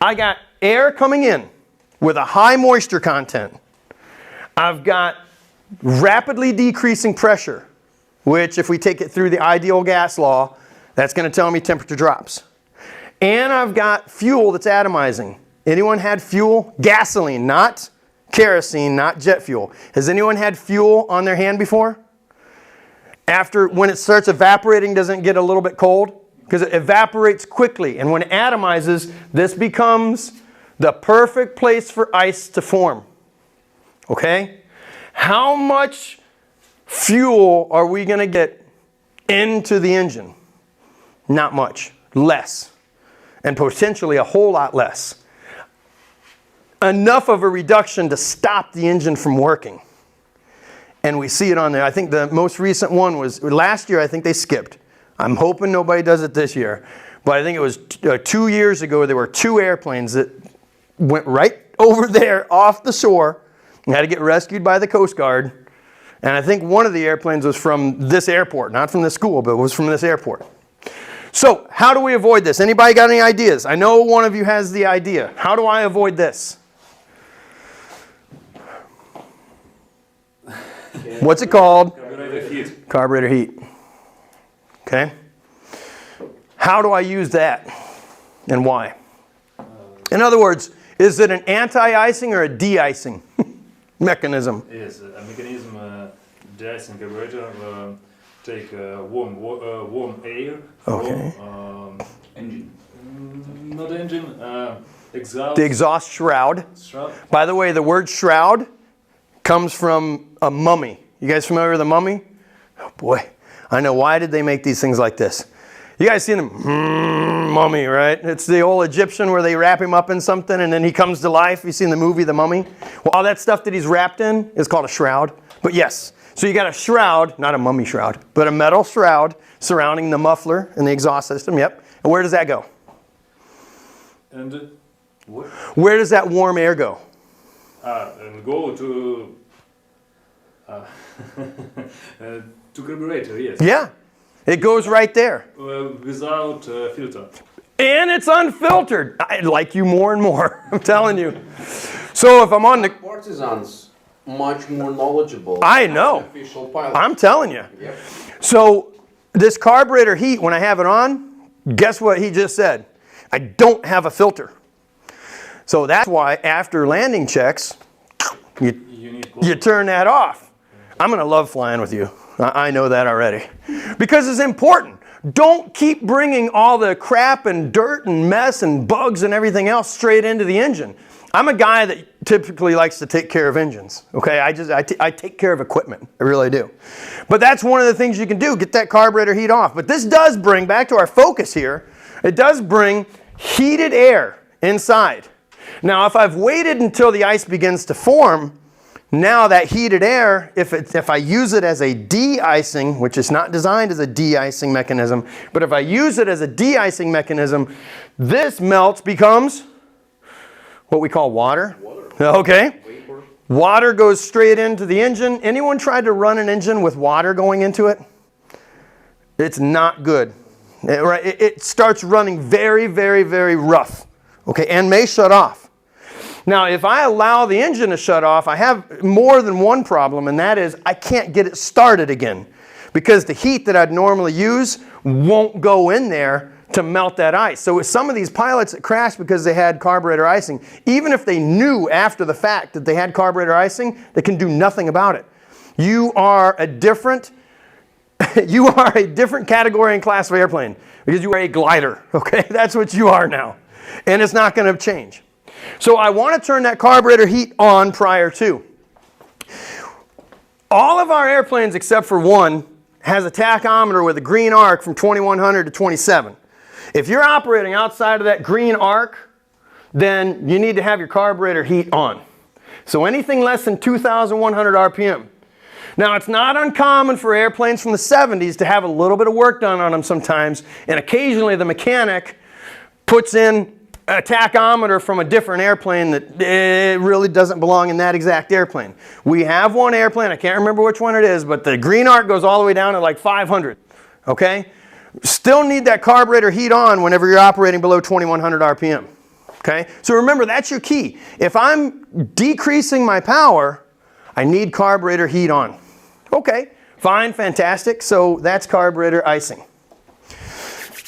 I got air coming in with a high moisture content. I've got rapidly decreasing pressure, which if we take it through the ideal gas law, that's going to tell me temperature drops. And I've got fuel that's atomizing. Anyone had fuel? Gasoline, not kerosene, not jet fuel. Has anyone had fuel on their hand before? After, when it starts evaporating, doesn't it get a little bit cold? Because it evaporates quickly. And when it atomizes, this becomes the perfect place for ice to form. Okay? How much fuel are we going to get into the engine? Not much. Less. And potentially a whole lot less. Enough of a reduction to stop the engine from working. And we see it on there. I think the most recent one was last year. I think they skipped. I'm hoping nobody does it this year. But I think it was 2 years ago, there were 2 airplanes that went right over there off the shore and had to get rescued by the Coast Guard. And I think one of the airplanes was from this airport, not from the school, but it was from this airport. So how do we avoid this? Anybody got any ideas? I know one of you has the idea. How do I avoid this? What's it called? Carburetor heat. Carburetor heat. Okay. How do I use that and why? In other words, is it an anti-icing or a de-icing mechanism? Yes, a mechanism de-icing carburetor take warm air Okay. from Engine. not engine, exhaust. The exhaust shroud. Shroud. By the way, the word shroud comes from a mummy. You guys familiar with a mummy? Oh boy, I know. Why did they make these things like this? You guys seen them? Mummy, right? It's the old Egyptian where they wrap him up in something and then he comes to life. You seen the movie The Mummy? Well, all that stuff that he's wrapped in is called a shroud. But yes, so you got a shroud, not a mummy shroud, but a metal shroud surrounding the muffler and the exhaust system. Yep. And where does that go? And what? Where does that warm air go? And go to to carburetor, yes. Yeah, it goes right there. Without filter. And it's unfiltered. I like you more and more, I'm telling you. So if I'm on the... Partisans much more knowledgeable. I know. Than official pilots. I'm telling you. Yep. So this carburetor heat, when I have it on, guess what he just said? I don't have a filter. So that's why after landing checks, you turn that off. I'm going to love flying with you. I know that already. Because it's important. Don't keep bringing all the crap and dirt and mess and bugs and everything else straight into the engine. I'm a guy that typically likes to take care of engines. Okay, I take care of equipment. I really do. But that's one of the things you can do. Get that carburetor heat off. But this does bring, back to our focus here, it does bring heated air inside. Now, if I've waited until the ice begins to form, now that heated air, if I use it as a de-icing, which is not designed as a de-icing mechanism, but if I use it as a de-icing mechanism, this melts, becomes what we call water. Okay. Vapor. Water goes straight into the engine. Anyone tried to run an engine with water going into it? It's not good. It starts running very, very, very rough. Okay, and may shut off. Now, if I allow the engine to shut off, I have more than one problem, and that is I can't get it started again because the heat that I'd normally use won't go in there to melt that ice. So with some of these pilots that crashed because they had carburetor icing, even if they knew after the fact that they had carburetor icing, they can do nothing about it. You are a different category and class of airplane because you are a glider, okay? That's what you are now. And it's not going to change. So I want to turn that carburetor heat on prior to. All of our airplanes except for one has a tachometer with a green arc from 2100 to 27. If you're operating outside of that green arc, then you need to have your carburetor heat on. So anything less than 2,100 RPM. Now, it's not uncommon for airplanes from the 70s to have a little bit of work done on them sometimes, and occasionally the mechanic puts in a tachometer from a different airplane that it really doesn't belong in that exact airplane. We have one airplane, I can't remember which one it is, but the green arc goes all the way down to like 500, okay? Still need that carburetor heat on whenever you're operating below 2100 RPM, okay? So remember, that's your key. If I'm decreasing my power, I need carburetor heat on. Okay, fine, fantastic. So that's carburetor icing.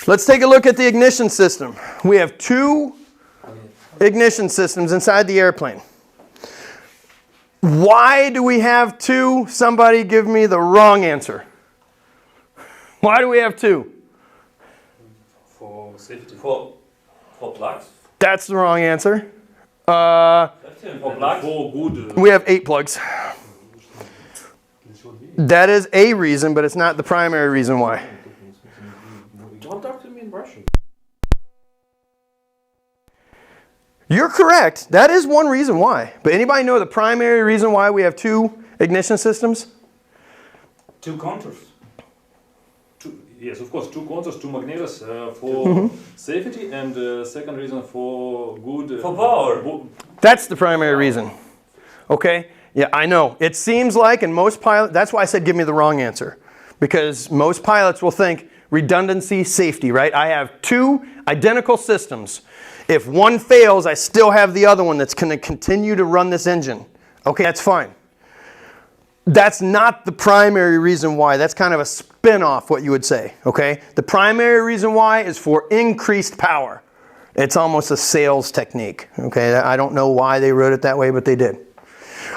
Let's take a look at the ignition system. We have two ignition systems inside the airplane. Why do we have two? Somebody give me the wrong answer. Why do we have two? For safety. For plugs. That's the wrong answer. For plugs. For good. We have 8 plugs. That is a reason, but it's not the primary reason why. Don't talk to me in Russian. You're correct. That is one reason why. But anybody know the primary reason why we have 2 ignition systems? 2 contours. Yes, of course, 2 contours, 2 magnetors for safety, and second reason for good. For power. That's the primary reason. Okay? Yeah, I know. It seems like, and most pilots, that's why I said give me the wrong answer. Because most pilots will think redundancy, safety, right? I have 2 identical systems. If one fails, I still have the other one that's going to continue to run this engine. Okay, that's fine. That's not the primary reason why. That's kind of a spin-off, what you would say, okay? The primary reason why is for increased power. It's almost a sales technique, okay? I don't know why they wrote it that way, but they did.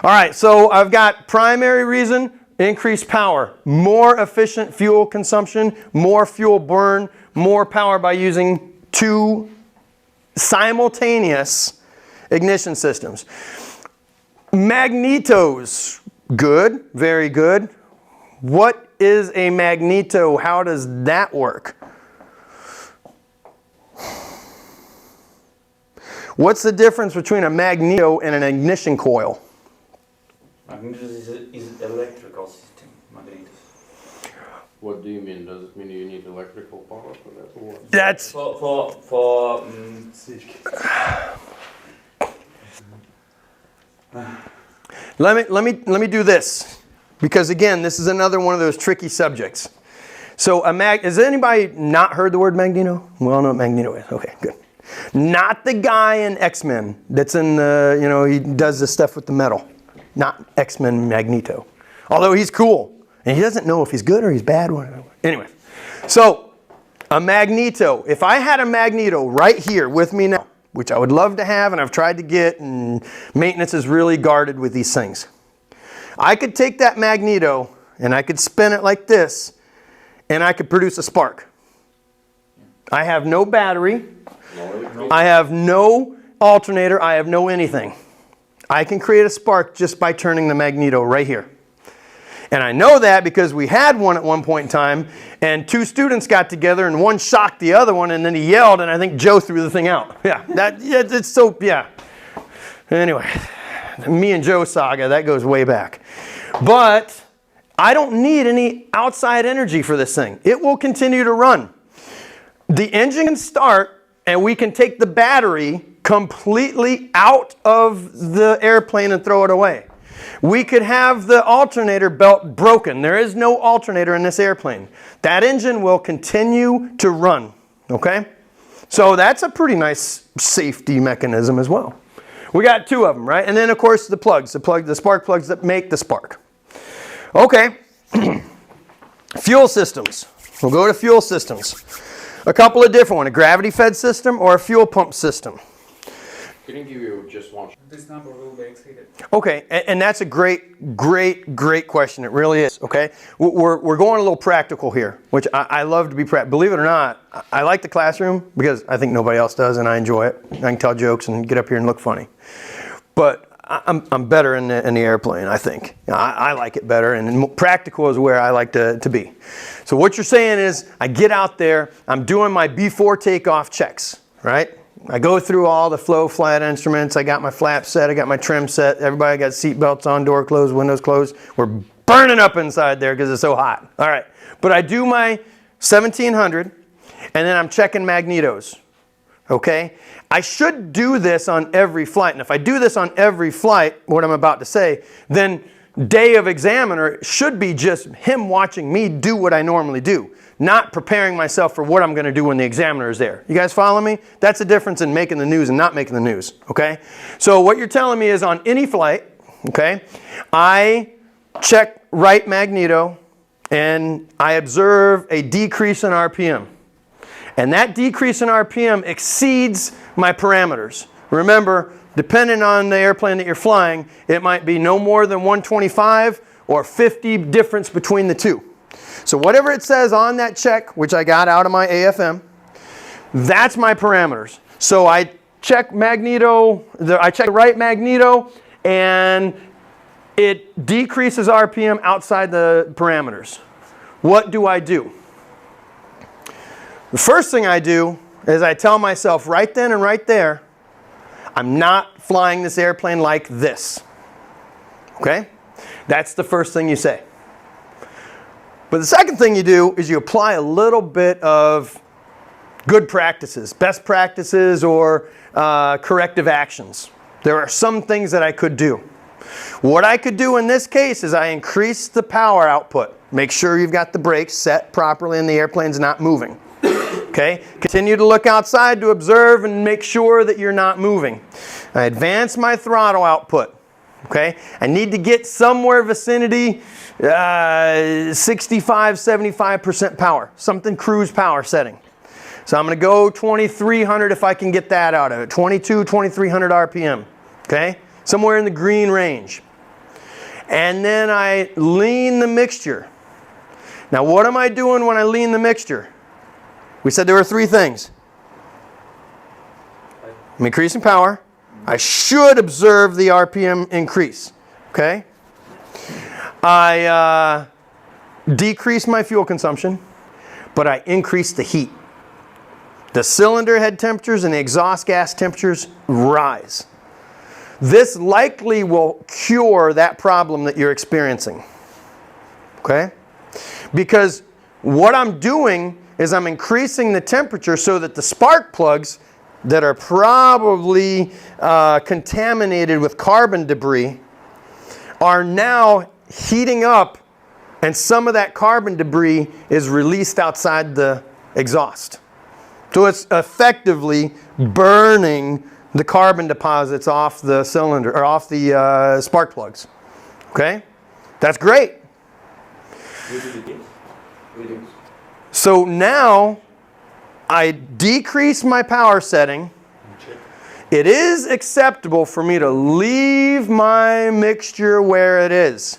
All right, so I've got primary reason, increased power, more efficient fuel consumption, more fuel burn, more power by using 2 simultaneous ignition systems. Magnetos, good, very good. What is a magneto? How does that work? What's the difference between a magneto and an ignition coil? Magnetos is electrical system. Magnetos. What do you mean? Does it mean you need electrical power for that or what? That's let me do this, because again, this is another one of those tricky subjects. So has anybody not heard the word magneto? We all know what magneto is. Okay, good. Not the guy in X-Men that's in the, he does the stuff with the metal. Not X-Men Magneto. Although he's cool. And he doesn't know if he's good or he's bad. Anyway. So, a magneto. If I had a magneto right here with me now, which I would love to have and I've tried to get, and maintenance is really guarded with these things. I could take that magneto and I could spin it like this and I could produce a spark. I have no battery. I have no alternator. I have no anything. I can create a spark just by turning the magneto right here. And I know that because we had one at one point in time, and 2 students got together and one shocked the other one, and then he yelled, and I think Joe threw the thing out. It's so, yeah. Anyway, me and Joe saga, that goes way back. But I don't need any outside energy for this thing. It will continue to run. The engine can start, and we can take the battery completely out of the airplane and throw it away. We could have the alternator belt broken. There is no alternator in this airplane. That engine will continue to run, okay? So that's a pretty nice safety mechanism as well. We got 2 of them, right? And then of course the plugs, the spark plugs that make the spark. Okay, fuel systems. We'll go to fuel systems. A couple of different ones, a gravity fed system or a fuel pump system. Can I give you just one? This number will be exceeded. Okay, and that's a great question. It really is, okay? We're going a little practical here, which I love to be practical. Believe it or not, I like the classroom because I think nobody else does and I enjoy it. I can tell jokes and get up here and look funny. But I'm better in the airplane, I think. I like it better, and practical is where I like to be. So what you're saying is I get out there, I'm doing my before takeoff checks, right? I go through all the flow flight instruments. I got my flap set. I got my trim set. Everybody got seat belts on, door closed, windows closed. We're burning up inside there because it's so hot. All right, but I do my 1700, and then I'm checking magnetos. Okay, I should do this on every flight, and if I do this on every flight, what I'm about to say, then day of examiner should be just him watching me do what I normally do, not preparing myself for what I'm going to do when the examiner is there. You guys follow me? That's the difference in making the news and not making the news. Okay, so what you're telling me is on any flight, okay, I check right magneto and I observe a decrease in RPM. And that decrease in RPM exceeds my parameters. Remember, depending on the airplane that you're flying, it might be no more than 125 or 50 difference between the two. So whatever it says on that check, which I got out of my AFM, that's my parameters. So I check magneto, I check the right magneto, and it decreases RPM outside the parameters. What do I do? The first thing I do is I tell myself right then and right there, I'm not flying this airplane like this. Okay? That's the first thing you say. But the second thing you do is you apply a little bit of good practices, best practices, or corrective actions. There are some things that I could do. What I could do in this case is I increase the power output. Make sure you've got the brakes set properly and the airplane's not moving. Okay? Continue to look outside to observe and make sure that you're not moving. I advance my throttle output. Okay? I need to get somewhere vicinity 65-75% power. Something cruise power setting. So I'm going to go 2300 if I can get that out of it. 2300 RPM. Okay? Somewhere in the green range. And then I lean the mixture. Now what am I doing when I lean the mixture? We said there were three things. I'm increasing power. I should observe the RPM increase. Okay? I decrease my fuel consumption, but I increase the heat. The cylinder head temperatures and the exhaust gas temperatures rise. This likely will cure that problem that you're experiencing. Okay? Because what I'm doing is I'm increasing the temperature so that the spark plugs that are probably contaminated with carbon debris are now heating up, and some of that carbon debris is released outside the exhaust. So it's effectively burning the carbon deposits off the cylinder, or off the spark plugs. Okay? That's great. So now I decrease my power setting. It is acceptable for me to leave my mixture where it is,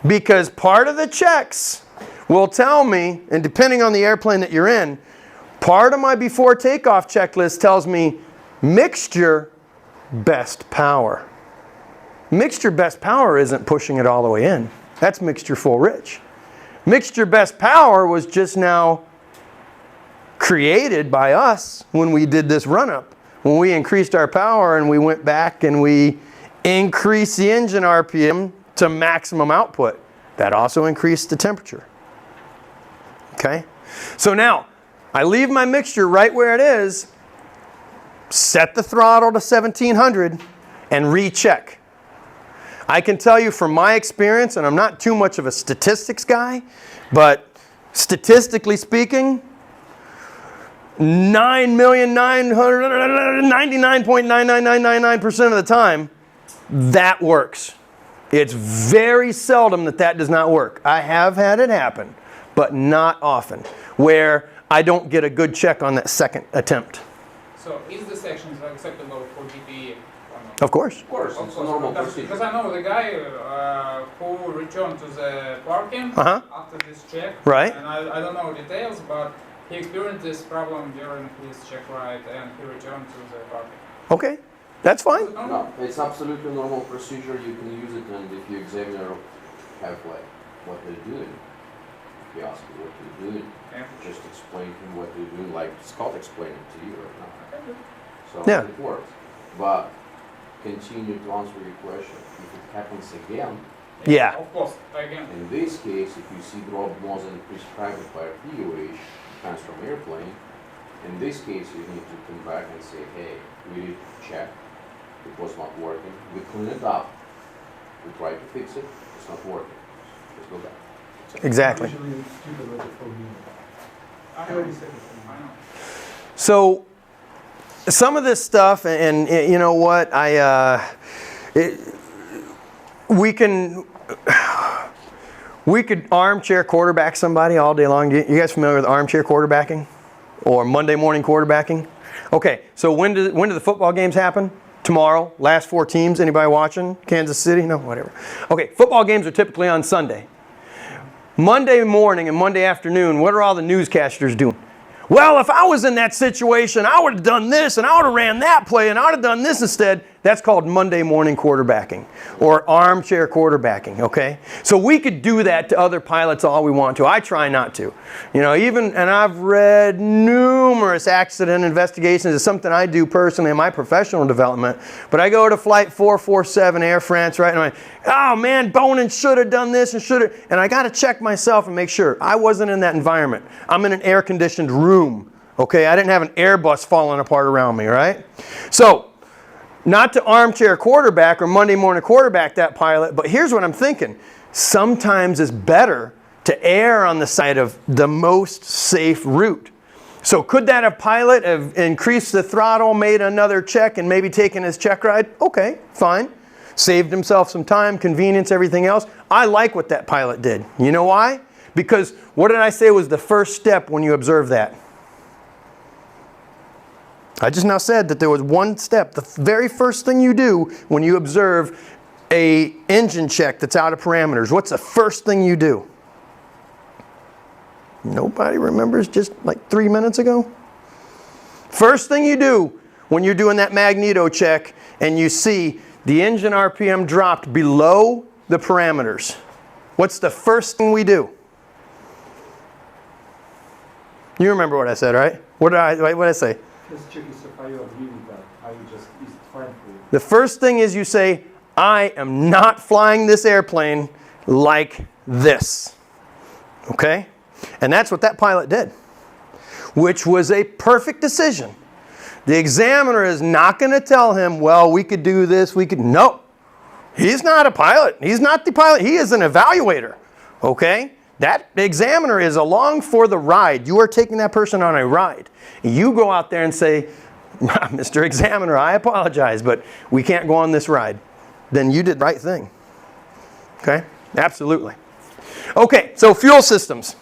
because part of the checks will tell me, and depending on the airplane that you're in, part of my before takeoff checklist tells me mixture best power. Mixture best power isn't pushing it all the way in. That's mixture full rich. Mixture best power was just now created by us when we did this run-up. When we increased our power and we went back and we increased the engine RPM to maximum output. That also increased the temperature. Okay? So now, I leave my mixture right where it is, set the throttle to 1700, and recheck. I can tell you from my experience, and I'm not too much of a statistics guy, but statistically speaking, 99.99999% of the time, that works. It's very seldom that does not work. I have had it happen, but not often, where I don't get a good check on that second attempt. So is the sections acceptable for GPE? Of course. Of course, it's a normal procedure. Because I know the guy who returned to the parking after this check. Right. And I don't know details, but he experienced this problem during his check ride and he returned to the parking. Okay, that's fine. No, it's absolutely normal procedure. You can use it, and if your examiner have like what they're doing, if you ask you what they're doing, just explain to him what they're doing, like Scott explained it to you right now. So it works. But continue to answer your question. If it happens again, Yeah. Of course, again. In this case, if you see drop more than prescribed by PUH, comes from airplane, in this case you need to come back and say, hey, we did check, it was not working, we clean it up, we try to fix it, it's not working, let's go back. Exactly. Usually it's cheaper than the full unit. I know. I know. So some of this stuff, and you know what, we could armchair quarterback somebody all day long. You guys familiar with armchair quarterbacking or Monday morning quarterbacking? Okay, so when do the football games happen? Tomorrow, last 4 teams. Anybody watching? Kansas City? No, whatever. Okay, football games are typically on Sunday. Monday morning and Monday afternoon, what are all the newscasters doing? Well, if I was in that situation, I would have done this, and I would have ran that play, and I would have done this instead. That's called Monday morning quarterbacking or armchair quarterbacking, okay? So we could do that to other pilots all we want to. I try not to. You know, and I've read numerous accident investigations. It's something I do personally in my professional development. But I go to Flight 447 Air France, right? And I'm like, oh man, Bonin should have done this and should have. And I got to check myself and make sure I wasn't in that environment. I'm in an air-conditioned room, okay? I didn't have an Airbus falling apart around me, right? So, not to armchair quarterback or Monday morning quarterback that pilot, but here's what I'm thinking. Sometimes it's better to err on the side of the most safe route. So could that have pilot have increased the throttle, made another check, and maybe taken his check ride? Okay, fine. Saved himself some time, convenience, everything else. I like what that pilot did. You know why? Because what did I say was the first step when you observe that? I just now said that there was one step. The very first thing you do when you observe a engine check that's out of parameters, what's the first thing you do? Nobody remembers just like 3 minutes ago? First thing you do when you're doing that magneto check and you see the engine RPM dropped below the parameters, what's the first thing we do? You remember what I said, right? What did I say? Just check if how you agree with that. How you just, is it fine for you? The first thing is you say, I am not flying this airplane like this. Okay? And that's what that pilot did, which was a perfect decision. The examiner is not going to tell him, well, we could do this, we could. No. He's not a pilot. He's not the pilot. He is an evaluator. Okay? That examiner is along for the ride. You are taking that person on a ride. You go out there and say, Mr. Examiner, I apologize, but we can't go on this ride. Then you did the right thing. Okay? Absolutely. Okay, so fuel systems.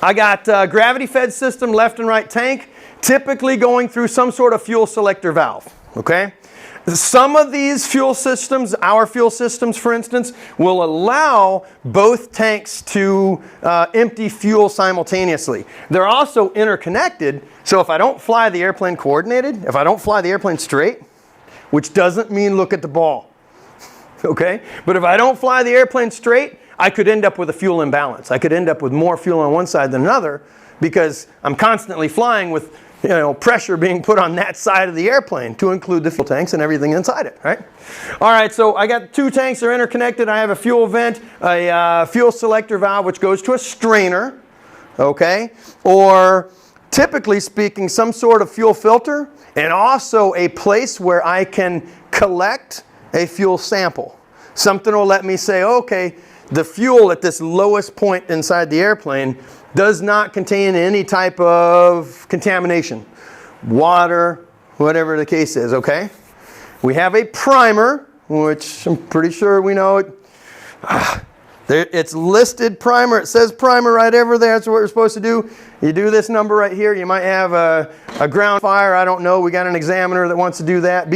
I got gravity-fed system, left and right tank, typically going through some sort of fuel selector valve. Okay? Some of these fuel systems, our fuel systems for instance, will allow both tanks to empty fuel simultaneously. They're also interconnected, so if I don't fly the airplane coordinated, if I don't fly the airplane straight, which doesn't mean look at the ball, okay? But if I don't fly the airplane straight, I could end up with a fuel imbalance. I could end up with more fuel on one side than another because I'm constantly flying with pressure being put on that side of the airplane to include the fuel tanks and everything inside it, right? All right, so I got 2 tanks that are interconnected. I have a fuel vent, a fuel selector valve, which goes to a strainer, okay? Or typically speaking, some sort of fuel filter, and also a place where I can collect a fuel sample. Something will let me say, okay, the fuel at this lowest point inside the airplane does not contain any type of contamination. Water, whatever the case is, okay? We have a primer, which I'm pretty sure we know it. It's listed primer. It says primer right over there. That's what we're supposed to do. You do this number right here. You might have a ground fire. I don't know. We got an examiner that wants to do that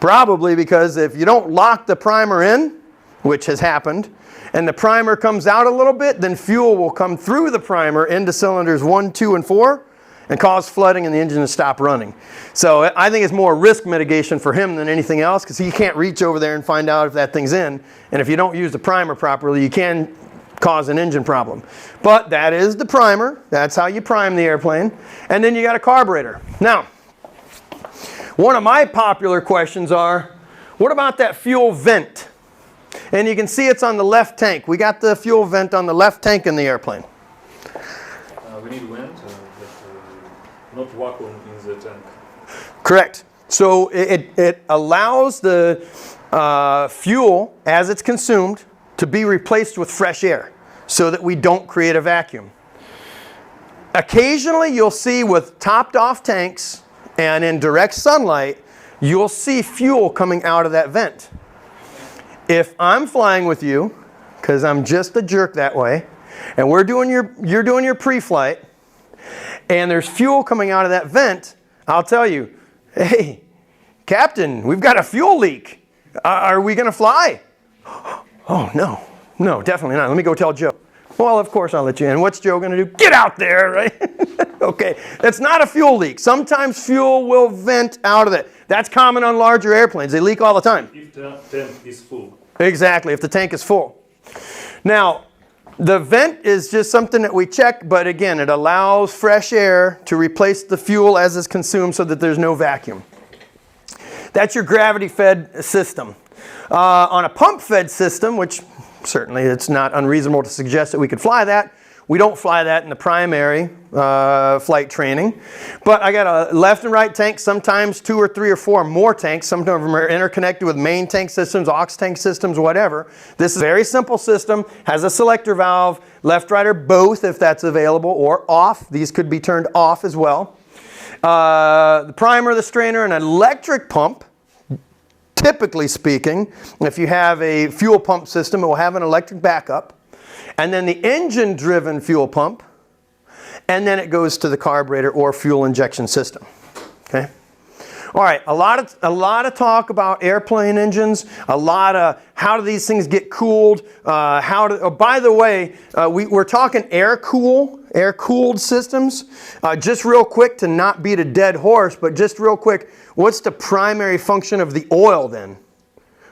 probably because if you don't lock the primer in, which has happened, and the primer comes out a little bit, then fuel will come through the primer into cylinders 1, 2, and 4 and cause flooding and the engine to stop running. So I think it's more risk mitigation for him than anything else because he can't reach over there and find out if that thing's in. And if you don't use the primer properly, you can cause an engine problem. But that is the primer. That's how you prime the airplane. And then you got a carburetor. Now, one of my popular questions are, what about that fuel vent? And you can see it's on the left tank. We got the fuel vent on the left tank in the airplane. We need vent, not vacuum in the tank. Correct. So it allows the fuel, as it's consumed, to be replaced with fresh air so that we don't create a vacuum. Occasionally you'll see with topped off tanks and in direct sunlight, you'll see fuel coming out of that vent. If I'm flying with you, because I'm just a jerk that way, and you're doing your pre-flight, and there's fuel coming out of that vent, I'll tell you, hey, Captain, we've got a fuel leak. Are we going to fly? Oh, no, definitely not. Let me go tell Joe. Well, of course I'll let you in. What's Joe going to do? Get out there, right? Okay, that's not a fuel leak. Sometimes fuel will vent out of it. That's common on larger airplanes. They leak all the time. If the tank is full. Exactly, if the tank is full. Now, the vent is just something that we check, but again, it allows fresh air to replace the fuel as it's consumed so that there's no vacuum. That's your gravity-fed system. On a pump-fed system, which certainly it's not unreasonable to suggest that we could fly that. We don't fly that in the primary flight training. But I got a left and right tank, sometimes 2 or 3 or 4 more tanks. Some of them are interconnected with main tank systems, aux tank systems, whatever. This is a very simple system, has a selector valve, left, right, or both if that's available, or off. These could be turned off as well. The primer, the strainer, an electric pump. Typically speaking, if you have a fuel pump system, it will have an electric backup. And then the engine-driven fuel pump. And then it goes to the carburetor or fuel injection system. Okay? All right, a lot of talk about airplane engines, a lot of how do these things get cooled, by the way, we're talking air-cooled systems. Just real quick, to not beat a dead horse, but just real quick, what's the primary function of the oil then?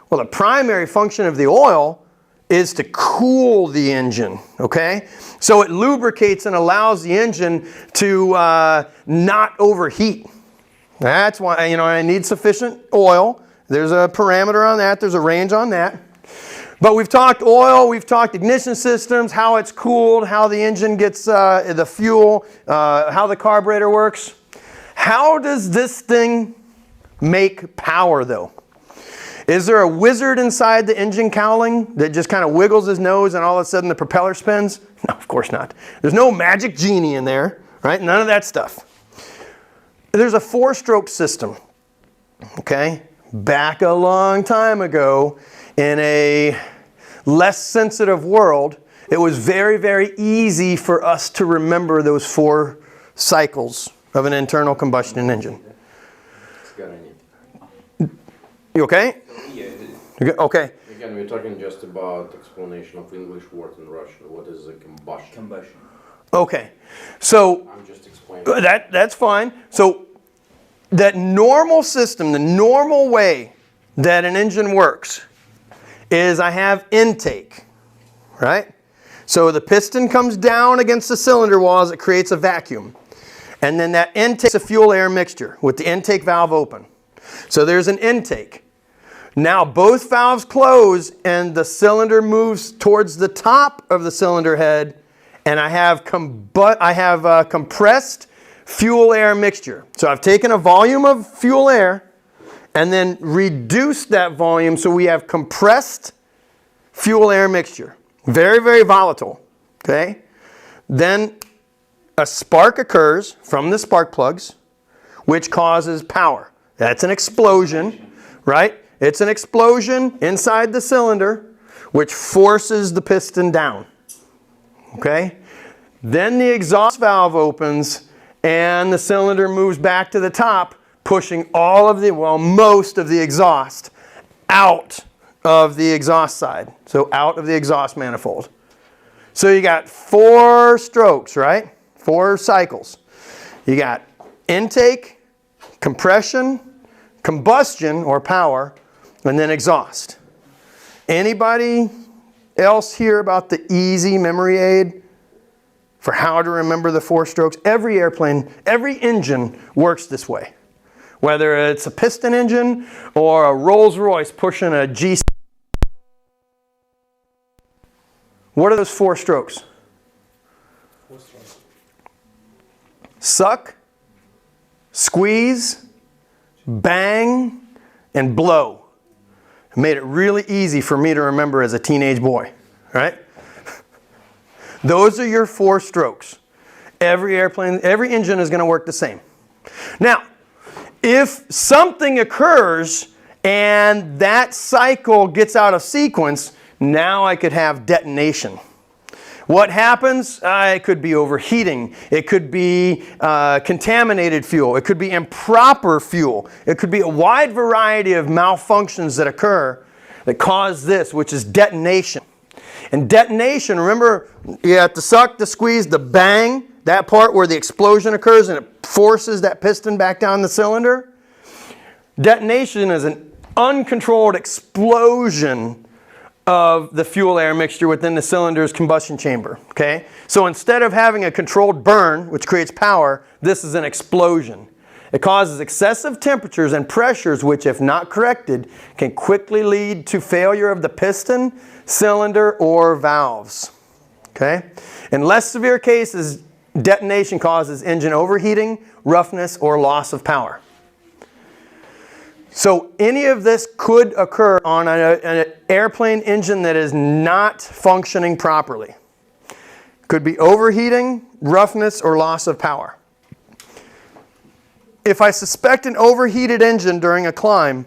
Well, the primary function of the oil is to cool the engine, okay? So it lubricates and allows the engine to not overheat. That's why, I need sufficient oil. There's a parameter on that. There's a range on that. But we've talked oil, we've talked ignition systems, how it's cooled, how the engine gets the fuel, how the carburetor works. How does this thing make power, though? Is there a wizard inside the engine cowling that just kind of wiggles his nose and all of a sudden the propeller spins? No, of course not. There's no magic genie in there, right? None of that stuff. There's a 4-stroke system, okay? Back a long time ago, in a less sensitive world, it was very, very easy for us to remember those 4 cycles of an internal combustion engine. You okay? Yeah. Okay. Again, we're talking just about explanation of English word in Russian. What is a combustion? Combustion. Okay. So I'm just explaining. that's fine. So that normal system, the normal way that an engine works is I have intake, right? So the piston comes down against the cylinder walls, it creates a vacuum. And then that intake is a fuel-air mixture with the intake valve open. So there's an intake. Now both valves close and the cylinder moves towards the top of the cylinder head, and I have compressed fuel-air mixture. So I've taken a volume of fuel air and then reduced that volume so we have compressed fuel-air mixture. Very, very volatile. Okay? Then a spark occurs from the spark plugs, which causes power. That's an explosion, right? It's an explosion inside the cylinder, which forces the piston down. Okay? Then the exhaust valve opens and the cylinder moves back to the top, pushing most of the exhaust out of the exhaust side. So out of the exhaust manifold. So you got 4 strokes, right? 4 cycles. You got intake, compression, combustion or power, and then exhaust. Anybody else hear about the easy memory aid for how to remember the 4 strokes? Every airplane, every engine works this way. Whether it's a piston engine or a Rolls-Royce pushing a G. What are those 4 strokes? Suck, squeeze, bang, and blow. It made it really easy for me to remember as a teenage boy, right? Those are your 4 strokes. Every airplane, every engine is going to work the same. Now, if something occurs and that cycle gets out of sequence, now I could have detonation. What happens? It could be overheating. It could be contaminated fuel. It could be improper fuel. It could be a wide variety of malfunctions that occur that cause this, which is detonation. And detonation, remember, you have the suck, the squeeze, the bang, that part where the explosion occurs and it forces that piston back down the cylinder. Detonation is an uncontrolled explosion of the fuel-air mixture within the cylinder's combustion chamber, okay? So instead of having a controlled burn, which creates power, this is an explosion. It causes excessive temperatures and pressures which, if not corrected, can quickly lead to failure of the piston, cylinder, or valves, okay? In less severe cases, detonation causes engine overheating, roughness, or loss of power. So any of this could occur on an airplane engine that is not functioning properly. Could be overheating, roughness, or loss of power. If I suspect an overheated engine during a climb,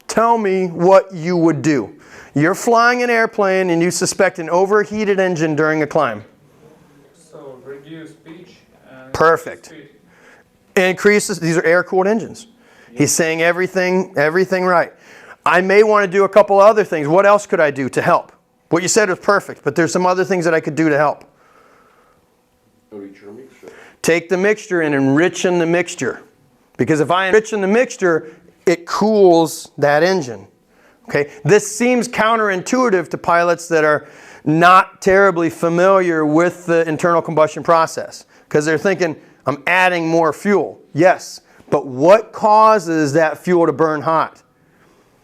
tell me what you would do. You're flying an airplane and you suspect an overheated engine during a climb. So reduce pitch and Perfect. speed. Increases, these are air-cooled engines. He's saying everything right. I may want to do a couple other things. What else could I do to help? What you said was perfect, but there's some other things that I could do to help. Richer mixture. Take the mixture and enrich in the mixture. Because if I enrich in the mixture, it cools that engine. Okay? This seems counterintuitive to pilots that are not terribly familiar with the internal combustion process. Because they're thinking, I'm adding more fuel. Yes. But what causes that fuel to burn hot?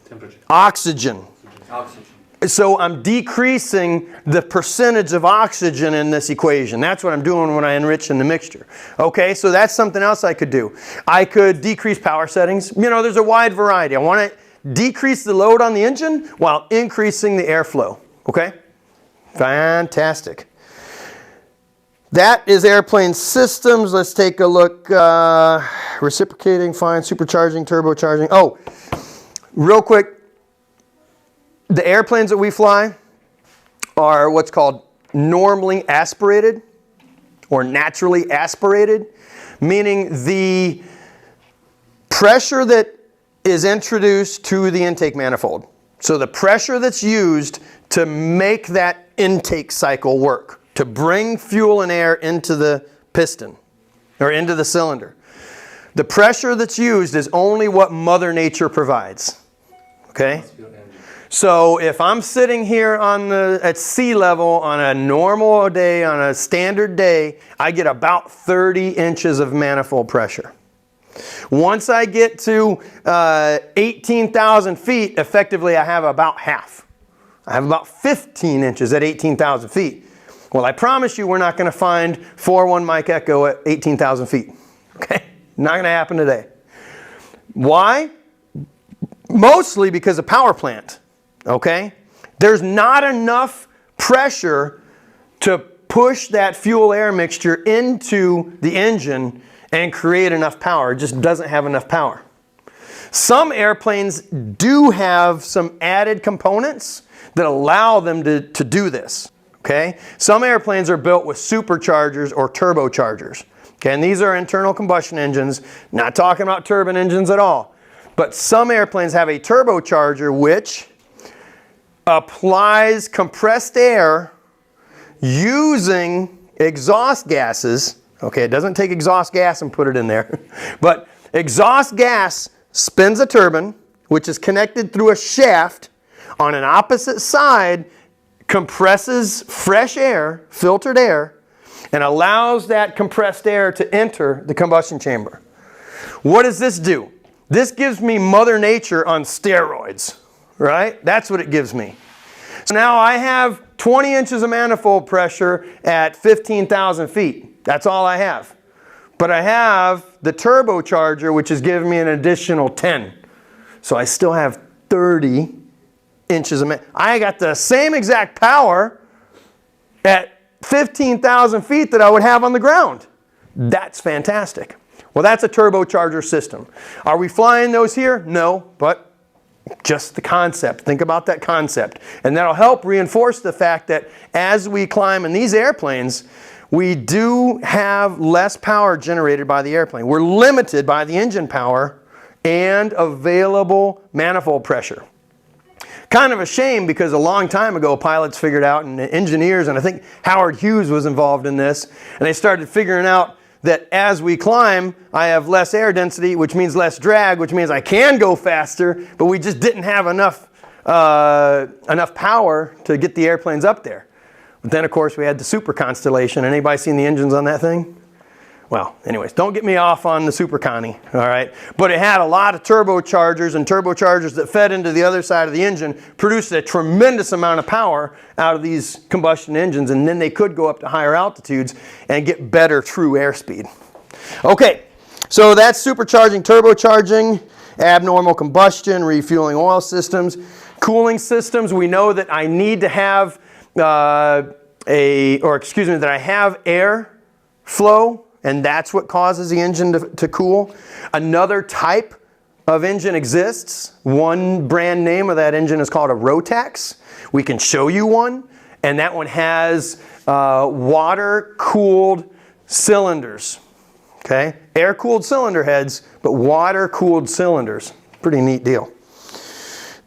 Temperature. Oxygen. Oxygen. So I'm decreasing the percentage of oxygen in this equation. That's what I'm doing when I enrich in the mixture. Okay, so that's something else I could do. I could decrease power settings. You know, there's a wide variety. I want to decrease the load on the engine while increasing the airflow. Okay? Fantastic. That is airplane systems. Let's take a look. Reciprocating, fine. Supercharging, turbocharging. Oh, real quick. The airplanes that we fly are what's called normally aspirated or naturally aspirated, meaning the pressure that is introduced to the intake manifold. So the pressure that's used to make that intake cycle work, to bring fuel and air into the piston or into the cylinder. The pressure that's used is only what Mother Nature provides. Okay? So if I'm sitting here at sea level on a normal day, on a standard day, I get about 30 inches of manifold pressure. Once I get to 18,000 feet, effectively I have about half. I have about 15 inches at 18,000 feet. Well, I promise you we're not going to find 4-1 Mike Echo at 18,000 feet. Okay? Not going to happen today. Why? Mostly because of Powerplant. Okay? There's not enough pressure to push that fuel-air mixture into the engine and create enough power. It just doesn't have enough power. Some airplanes do have some added components that allow them to do this. Okay? Some airplanes are built with superchargers or turbochargers. Okay? And these are internal combustion engines, not talking about turbine engines at all. But some airplanes have a turbocharger which applies compressed air using exhaust gases. Okay, it doesn't take exhaust gas and put it in there. But exhaust gas spins a turbine, which is connected through a shaft on an opposite side, compresses fresh air, filtered air, and allows that compressed air to enter the combustion chamber. What does this do? This gives me Mother Nature on steroids, right? That's what it gives me. Now I have 20 inches of manifold pressure at 15,000 feet. That's all I have. But I have the turbocharger, which is giving me an additional 10. So I still have 30 inches of I got the same exact power at 15,000 feet that I would have on the ground. That's fantastic. Well, that's a turbocharger system. Are we flying those here? No, but just the concept. Think about that concept. And that'll help reinforce the fact that as we climb in these airplanes, we do have less power generated by the airplane. We're limited by the engine power and available manifold pressure. Kind of a shame because a long time ago pilots figured out, and engineers, and I think Howard Hughes was involved in this, and they started figuring out that as we climb, I have less air density, which means less drag, which means I can go faster, but we just didn't have enough power to get the airplanes up there. But then, of course, we had the Super Constellation. Anybody seen the engines on that thing? Well, anyways, don't get me off on the Super Connie, all right? But it had a lot of turbochargers, and turbochargers that fed into the other side of the engine produced a tremendous amount of power out of these combustion engines, and then they could go up to higher altitudes and get better true airspeed. Okay, so that's supercharging, turbocharging, abnormal combustion, refueling oil systems, cooling systems. We know that I need to have that I have air flow, and that's what causes the engine to cool. Another type of engine exists. One brand name of that engine is called a Rotax. We can show you one, and that one has water-cooled cylinders. Okay, air-cooled cylinder heads, but water-cooled cylinders. Pretty neat deal.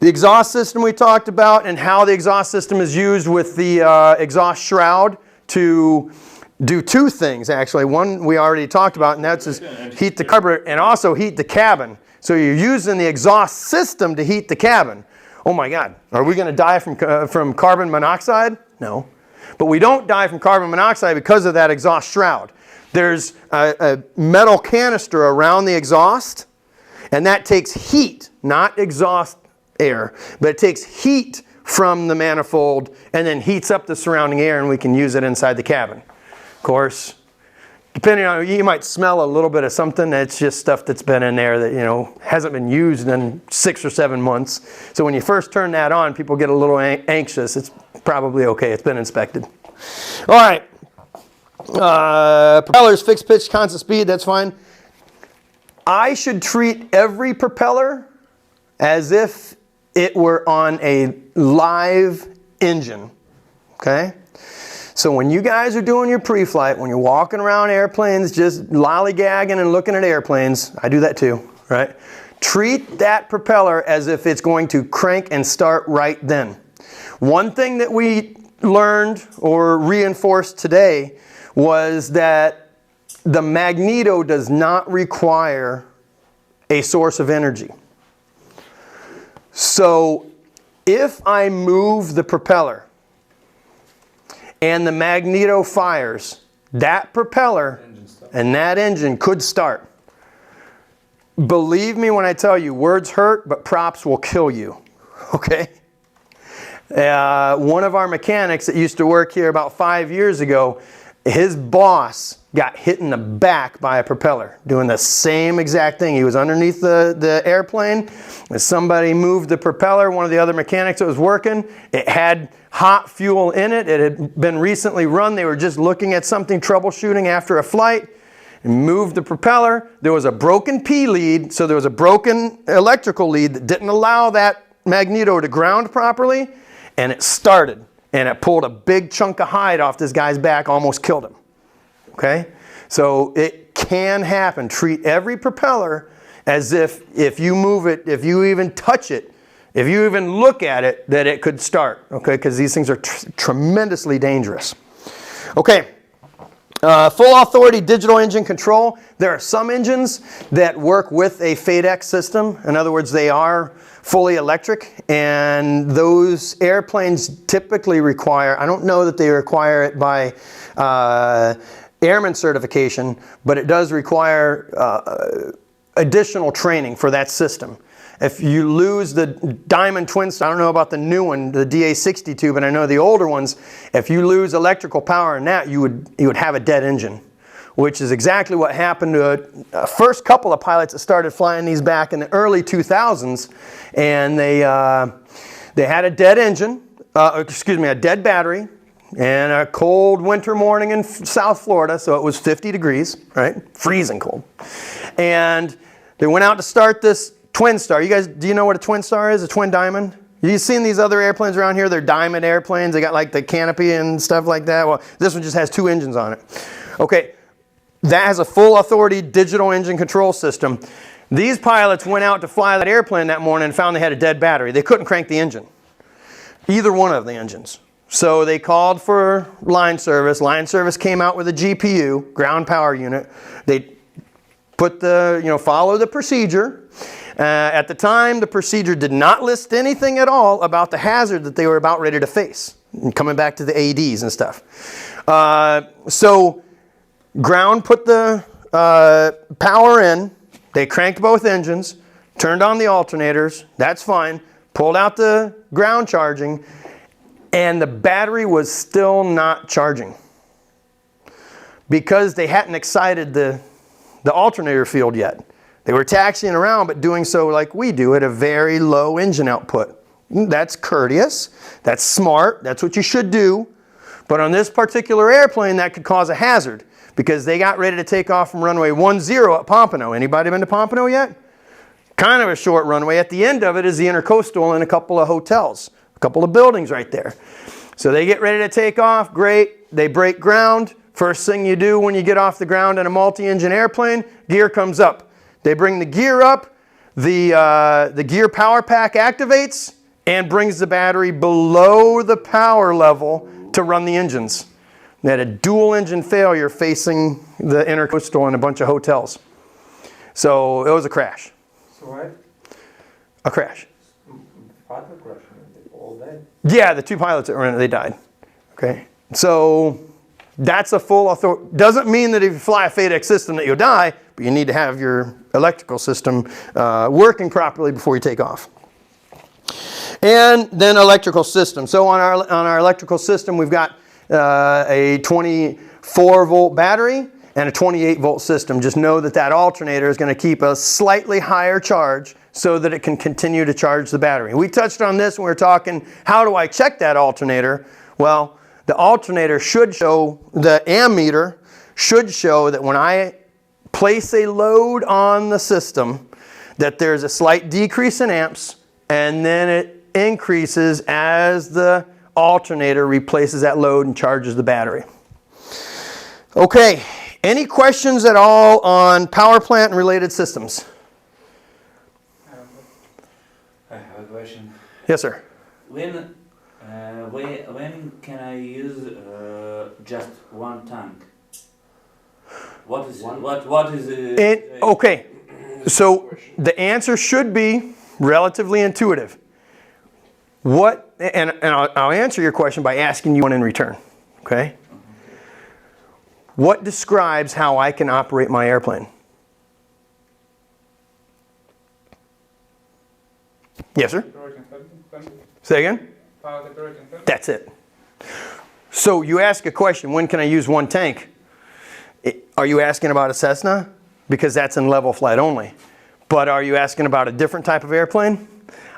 The exhaust system we talked about, and how the exhaust system is used with the exhaust shroud to do two things, actually. One we already talked about, and that's just heat the carburetor and also heat the cabin. So you're using the exhaust system to heat the cabin. Oh my God, are we going to die from carbon monoxide? No. But we don't die from carbon monoxide because of that exhaust shroud. There's a metal canister around the exhaust, and that takes heat, not exhaust air, but it takes heat from the manifold and then heats up the surrounding air, and we can use it inside the cabin. Of course, depending on, you might smell a little bit of something that's just stuff that's been in there that, you know, hasn't been used in 6 or 7 months. So when you first turn that on, people get a little anxious. It's probably okay. It's been inspected. All right. Propellers, fixed pitch, constant speed, that's fine. I should treat every propeller as if it were on a live engine, okay? So when you guys are doing your pre-flight, when you're walking around airplanes just lollygagging and looking at airplanes, I do that too, right? Treat that propeller as if it's going to crank and start right then. One thing that we learned or reinforced today was that the magneto does not require a source of energy. So if I move the propeller and the magneto fires, that propeller and that engine could start. Believe me when I tell you, words hurt, but props will kill you, okay? One of our mechanics that used to work here about 5 years ago, his boss got hit in the back by a propeller doing the same exact thing. He was underneath the airplane. As somebody moved the propeller, one of the other mechanics that was working, it had hot fuel in it. It had been recently run. They were just looking at something, troubleshooting after a flight, and moved the propeller. There was a broken P lead, so there was a broken electrical lead that didn't allow that magneto to ground properly, and it started. And it pulled a big chunk of hide off this guy's back, almost killed him. Okay? So it can happen. Treat every propeller as if you move it, if you even touch it, if you even look at it, that it could start. Okay? Because these things are tremendously dangerous. Okay. Full authority digital engine control. There are some engines that work with a FADEC system. In other words, they are fully electric, and those airplanes typically require, I don't know that they require it by airman certification, but it does require additional training for that system. if you lose the diamond twin star, I don't know about the new one, the DA62, but I know the older ones, if you lose electrical power in that, you would have a dead engine, which is exactly what happened to a first couple of pilots that started flying these back in the early 2000s, and they had a dead engine, a dead battery, and a cold winter morning in South Florida, so it was 50 degrees, right? Freezing cold. And they went out to start this twin star. You guys, do you know what a twin star is? A twin diamond? You've seen these other airplanes around here? They're diamond airplanes. They got like the canopy and stuff like that. Well, this one just has 2 engines on it. Okay, that has a full authority digital engine control system. These pilots went out to fly that airplane that morning and found they had a dead battery. They couldn't crank the engine, either one of the engines. So they called for line service. Line service came out with a GPU, ground power unit. They put the, follow the procedure. At the time, the procedure did not list anything at all about the hazard that they were about ready to face. And coming back to the ADs and stuff. So ground put the power in. They cranked both engines, turned on the alternators. That's fine. Pulled out the ground charging. And the battery was still not charging because they hadn't excited the alternator field yet. They were taxiing around, but doing so like we do at a very low engine output. That's courteous, that's smart, that's what you should do. But on this particular airplane, that could cause a hazard because they got ready to take off from runway 10 at Pompano. Anybody been to Pompano yet? Kind of a short runway. At the end of it is the Intercoastal and a couple of hotels. A couple of buildings right there. So they get ready to take off, great. They break ground. First thing you do when you get off the ground in a multi-engine airplane, gear comes up. They bring the gear up, the gear power pack activates and brings the battery below the power level to run the engines. They had a dual engine failure facing the Intercoastal and a bunch of hotels. So it was a crash. So what? A crash. Father crash, all dead? Yeah, the 2 pilots that were in it, they died. Okay, so that's a full authority. Doesn't mean that if you fly a FADEX system that you'll die, but you need to have your electrical system working properly before you take off. And then electrical system. So on our electrical system, we've got a 24 volt battery and a 28 volt system. Just know that that alternator is going to keep a slightly higher charge so that it can continue to charge the battery. We touched on this when we were talking, how do I check that alternator? Well, the alternator should show, the ammeter should show that when I place a load on the system, that there's a slight decrease in amps, and then it increases as the alternator replaces that load and charges the battery. Okay, any questions at all on power plant and related systems? I have a question. Yes, sir. When can I use just one tank? What is it? Okay, so the answer should be relatively intuitive. What, and I'll answer your question by asking you one in return. Okay. What describes how I can operate my airplane? Yes, sir. Say again? That's it. So you ask a question, when can I use one tank? Are you asking about a Cessna? Because that's in level flight only. But are you asking about a different type of airplane?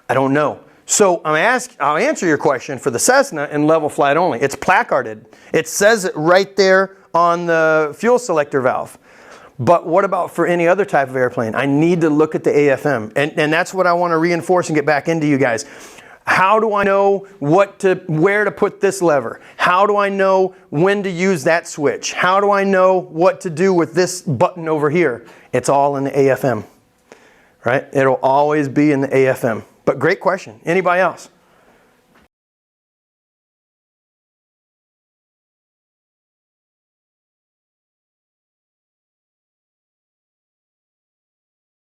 I don't know. So I'll answer your question for the Cessna in level flight only. It's placarded. It says it right there on the fuel selector valve. But what about for any other type of airplane? I need to look at the AFM. And that's what I want to reinforce and get back into you guys. How do I know where to put this lever? How do I know when to use that switch? How do I know what to do with this button over here? It's all in the AFM, right? It'll always be in the AFM. But great question. Anybody else?